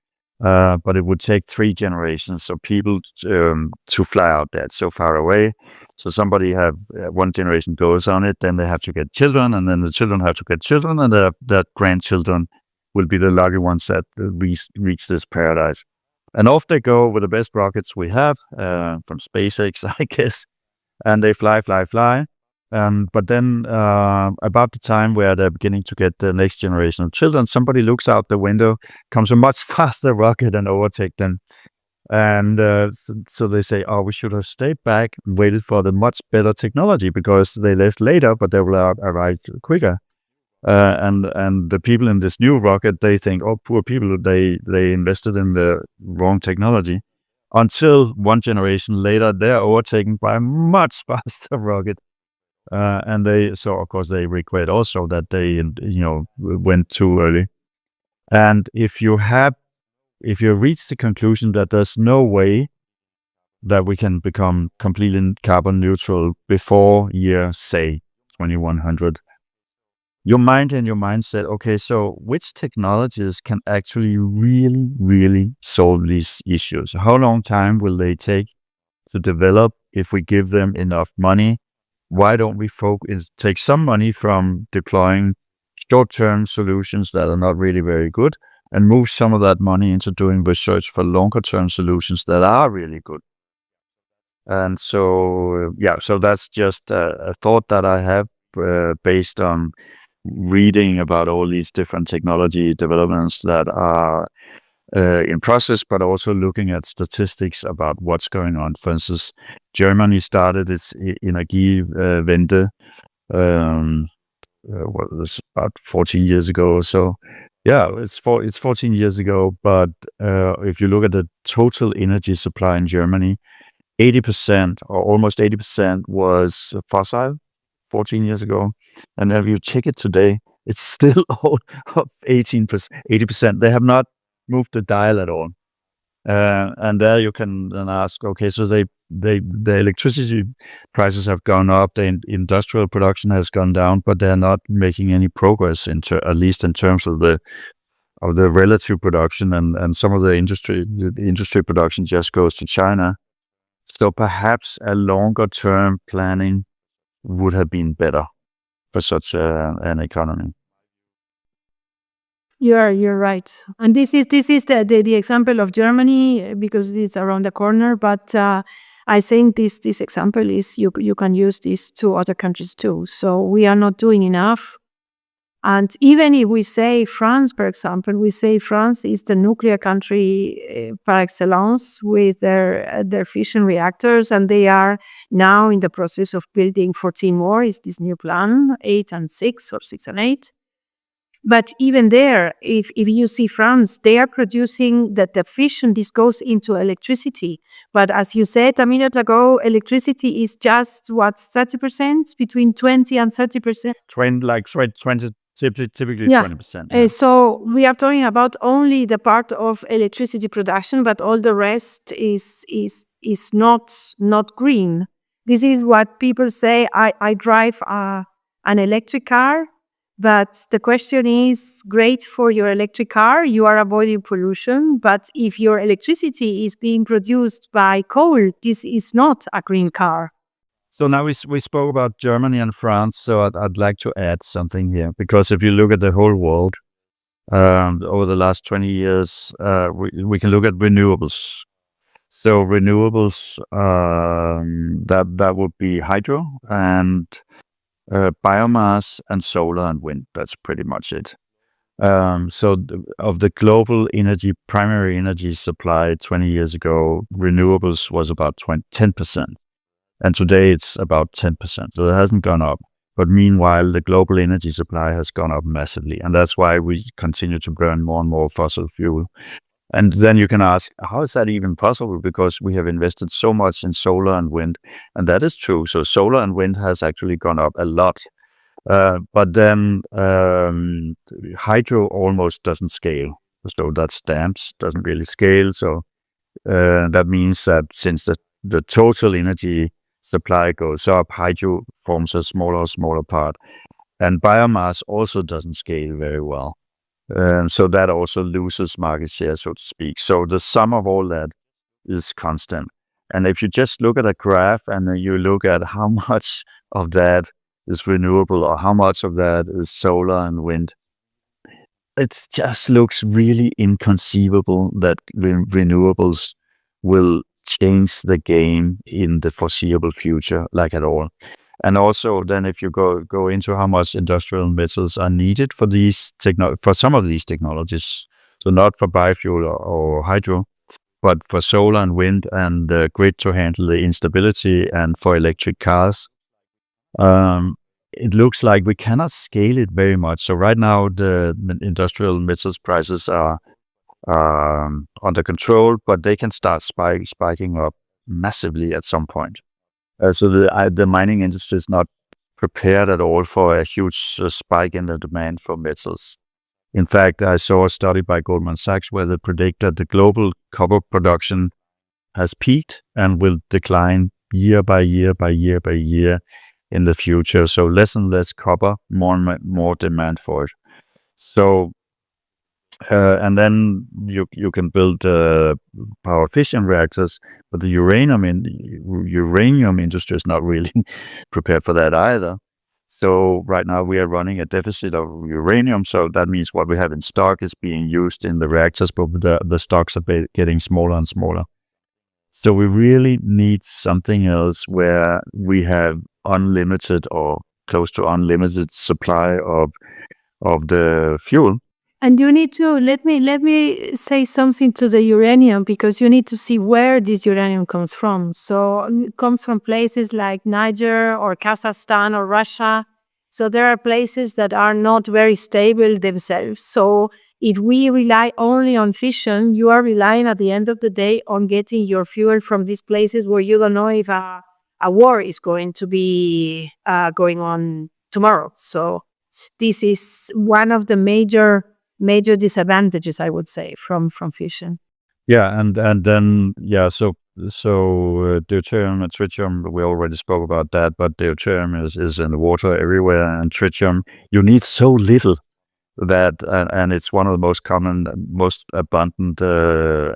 but it would take 3 generations of people to fly out there. It's so far away. So somebody one generation goes on it, then they have to get children, and then the children have to get children, and their grandchildren will be the lucky ones that reach this paradise. And off they go with the best rockets we have from SpaceX, I guess. And they fly. But then about the time where they're beginning to get the next generation of children, somebody looks out the window, comes a much faster rocket and overtake them. And so they say, oh, we should have stayed back and waited for the much better technology because they left later, but they will arrive quicker. And the people in this new rocket, they think, oh, poor people, they invested in the wrong technology. Until one generation later, they're overtaken by a much faster rocket. So of course they regret also that they, went too early. And if you reach the conclusion that there's no way that we can become completely carbon neutral before year, say, 2100, your mind and your mindset, okay, so which technologies can actually really, really solve these issues? How long time will they take to develop if we give them enough money? Why don't we take some money from deploying short-term solutions that are not really very good and move some of that money into doing research for longer-term solutions that are really good? And so, so that's just a thought that I have based on reading about all these different technology developments that are in process, but also looking at statistics about what's going on. For instance, Germany started its Energiewende what was about 14 years ago or so. Yeah, it's 14 years ago, but if you look at the total energy supply in Germany, 80% or almost 80% was fossil 14 years ago. And if you check it today, it's still all of 18%, 80%. They have not moved the dial at all. And there you can then ask, okay, so the electricity prices have gone up, the industrial production has gone down, but they're not making any progress at least in terms of the relative production, and some of the industry production just goes to China. So perhaps a longer term planning would have been better for such an economy. You're right, and this is the example of Germany because it's around the corner. But I think this example is you can use this to other countries too. So we are not doing enough. And even if we say France, for example, we say France is the nuclear country par excellence with their fission reactors, and they are now in the process of building 14 more. Is this new plan 8 and 6 or 6 and 8? But even there, if you see France, they are producing the fission. This goes into electricity. But as you said a minute ago, electricity is just what 30%, between 20 and 30%. Typically 20%. Yeah. So we are talking about only the part of electricity production, but all the rest is not green. This is what people say. I drive an electric car, but the question is, great for your electric car, you are avoiding pollution. But if your electricity is being produced by coal, this is not a green car. So now we spoke about Germany and France, so I'd like to add something here, because if you look at the whole world over the last 20 years, we can look at renewables. So renewables, that would be hydro and biomass and solar and wind. That's pretty much it. So of the global primary energy supply 20 years ago, renewables was about 10%. And today it's about 10%. So it hasn't gone up. But meanwhile, the global energy supply has gone up massively. And that's why we continue to burn more and more fossil fuel. And then you can ask, how is that even possible? Because we have invested so much in solar and wind. And that is true. So solar and wind has actually gone up a lot. But then hydro almost doesn't scale. So that's dams, doesn't really scale. So that means that since the total energy supply goes up, hydro forms a smaller part. And biomass also doesn't scale very well. So that also loses market share, so to speak. So the sum of all that is constant. And if you just look at a graph and you look at how much of that is renewable or how much of that is solar and wind, it just looks really inconceivable that renewables will change the game in the foreseeable future, like at all. And also, then if you go into how much industrial metals are needed for for some of these technologies, so not for biofuel or hydro, but for solar and wind and the grid to handle the instability and for electric cars, it looks like we cannot scale it very much. So right now, the industrial metals prices are under control, but they can start spiking up massively at some point. So the mining industry is not prepared at all for a huge spike in the demand for metals. In fact, I saw a study by Goldman Sachs where they predict that the global copper production has peaked and will decline year by year by year by year in the future. So less and less copper, more and more demand for it. So and then you can build power fission reactors, but the uranium industry is not really prepared for that either. So right now we are running a deficit of uranium. So that means what we have in stock is being used in the reactors, but the stocks are getting smaller and smaller. So we really need something else where we have unlimited or close to unlimited supply of the fuel. And you need to let me say something to the uranium, because you need to see where this uranium comes from. So it comes from places like Niger or Kazakhstan or Russia. So there are places that are not very stable themselves. So if we rely only on fission, you are relying at the end of the day on getting your fuel from these places where you don't know if a war is going to be going on tomorrow. So this is one of the major disadvantages, I would say, from fusion. Yeah, and then so deuterium and tritium, we already spoke about that, but deuterium is in the water everywhere, and tritium, you need so little that, and it's one of the most common, most abundant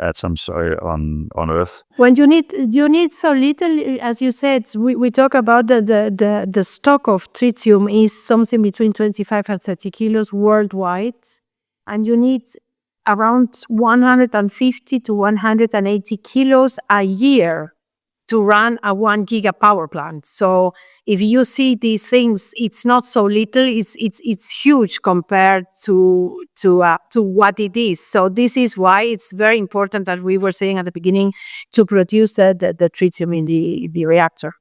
atoms on Earth. When you need so little, as you said, we talk about the stock of tritium is something between 25 and 30 kilos worldwide. And you need around 150 to 180 kilos a year to run a 1 giga power plant. So if you see these things, it's not so little, it's huge compared to what it is. So this is why it's very important that we were saying at the beginning to produce the tritium in the reactor.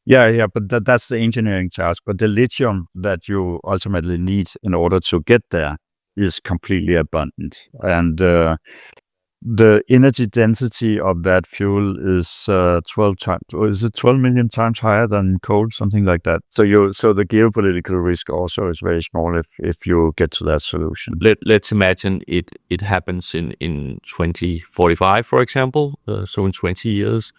Yeah, but that's the engineering task. But the lithium that you ultimately need in order to get there is completely abundant, and the energy density of that fuel is 12 times, or is it 12 million times higher than coal, something like that. So the geopolitical risk also is very small if you get to that solution. Let's imagine it happens in 2045, for example. So in 20 years,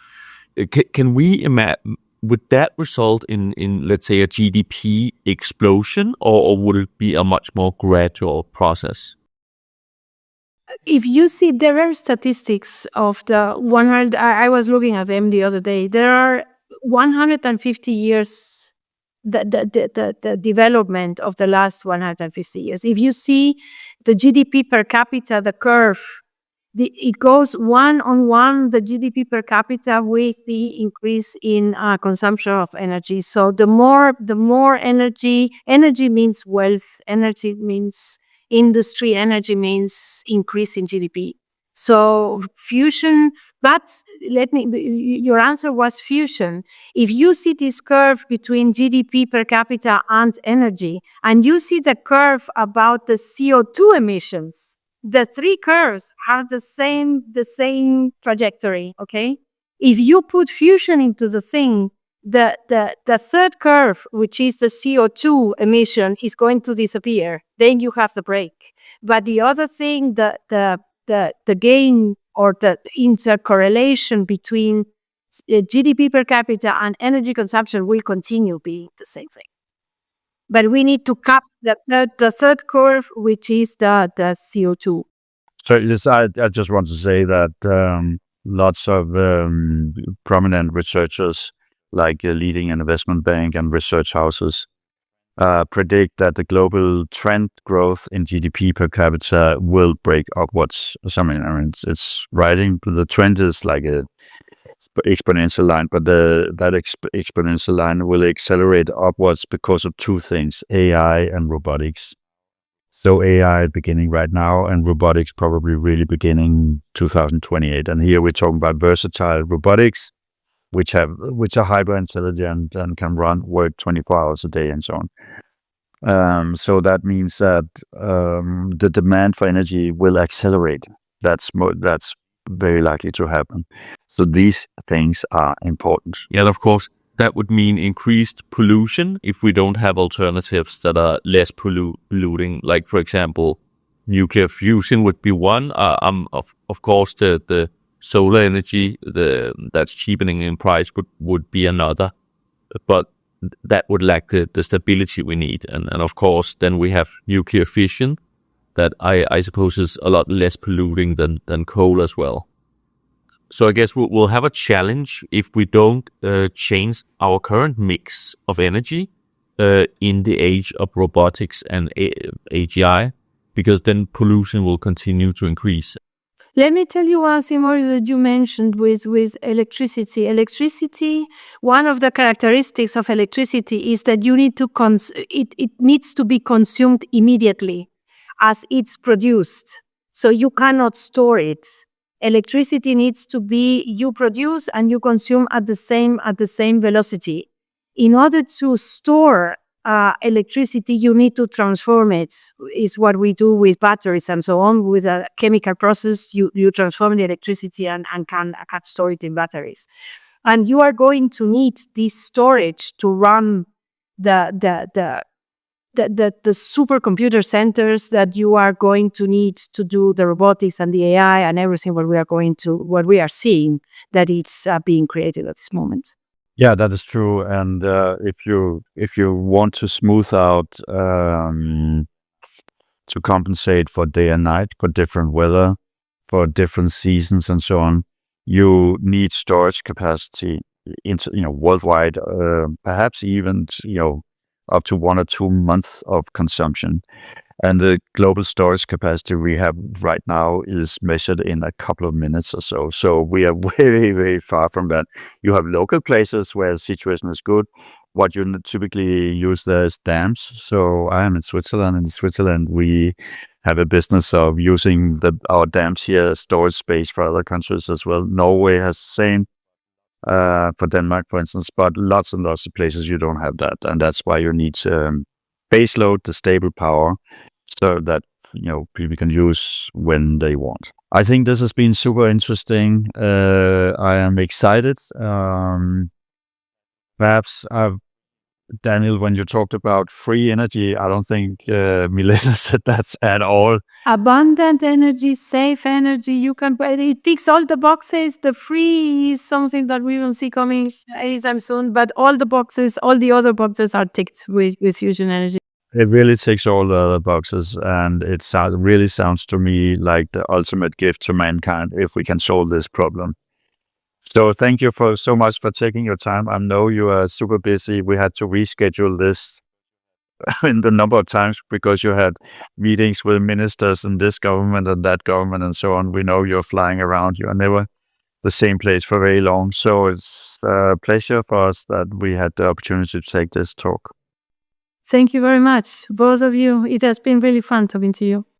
can we imagine? Would that result in let's say a GDP explosion, or would it be a much more gradual process? If you see, there are statistics of the 100. I was looking at them the other day. There are 150 years, the development of the last 150 years. If you see the GDP per capita, the curve, it goes one-on-one, the GDP per capita, with the increase in consumption of energy. So the more energy means wealth, energy means industry, energy means increase in GDP. So fusion, but your answer was fusion. If you see this curve between GDP per capita and energy, and you see the curve about the CO2 emissions, the three curves have the same trajectory, okay? If you put fusion into the thing, the third curve, which is the CO2 emission, is going to disappear. Then you have the break. But the other thing, the gain or the intercorrelation between GDP per capita and energy consumption will continue being the same thing. But we need to cap the third curve, which is the CO2. So I just want to say that lots of prominent researchers, like a leading investment bank and research houses, predict that the global trend growth in GDP per capita will break upwards. I mean, it's rising, but the trend is like a exponential line, but that exponential line will accelerate upwards because of two things: AI and robotics. So AI beginning right now, and robotics probably really beginning 2028. And here we're talking about versatile robotics, which are hyper intelligent and can work 24 hours a day and so on. So that means that the demand for energy will accelerate. That's very likely to happen. So these things are important. Yeah, and of course, that would mean increased pollution if we don't have alternatives that are less polluting. Like, for example, nuclear fusion would be one. Of course, the solar energy that's cheapening in price would be another. But that would lack the stability we need. And of course, then we have nuclear fission that I suppose is a lot less polluting than coal as well. So I guess we'll have a challenge if we don't change our current mix of energy in the age of robotics and AGI, because then pollution will continue to increase. Let me tell you one thing more that you mentioned with electricity. Electricity, one of the characteristics of electricity is that you need to it needs to be consumed immediately as it's produced. So you cannot store it. Electricity needs to be you produce and you consume at the same velocity. In order to store electricity, you need to transform it. Is what we do with batteries and so on. With a chemical process, you transform the electricity and can store it in batteries. And you are going to need this storage to run the supercomputer centers that you are going to need to do the robotics and the AI and everything what we are seeing that it's being created at this moment. Yeah, that is true. And if you want to smooth out to compensate for day and night, for different weather, for different seasons and so on, you need storage capacity worldwide, perhaps even up to 1 or 2 months of consumption. And the global storage capacity we have right now is measured in a couple of minutes or so. So we are very, very far from that. You have local places where the situation is good. What you typically use there is dams. So I am in Switzerland. In Switzerland, we have a business of using our dams here as storage space for other countries as well. Norway has the same. For Denmark, for instance, but lots and lots of places you don't have that. And that's why you need baseload, the stable power, so that people can use when they want. I think this has been super interesting. I am excited. Perhaps Daniel, when you talked about free energy, I don't think Milena said that at all. Abundant energy, safe energy, it ticks all the boxes. The free is something that we will see coming anytime soon, but all the other boxes are ticked with fusion energy. It really ticks all the other boxes, and it really sounds to me like the ultimate gift to mankind if we can solve this problem. So thank you so much for taking your time. I know you are super busy. We had to reschedule this in the number of times because you had meetings with ministers in this government and that government and so on. We know you're flying around. You are never the same place for very long. So it's a pleasure for us that we had the opportunity to take this talk. Thank you very much, both of you. It has been really fun talking to you.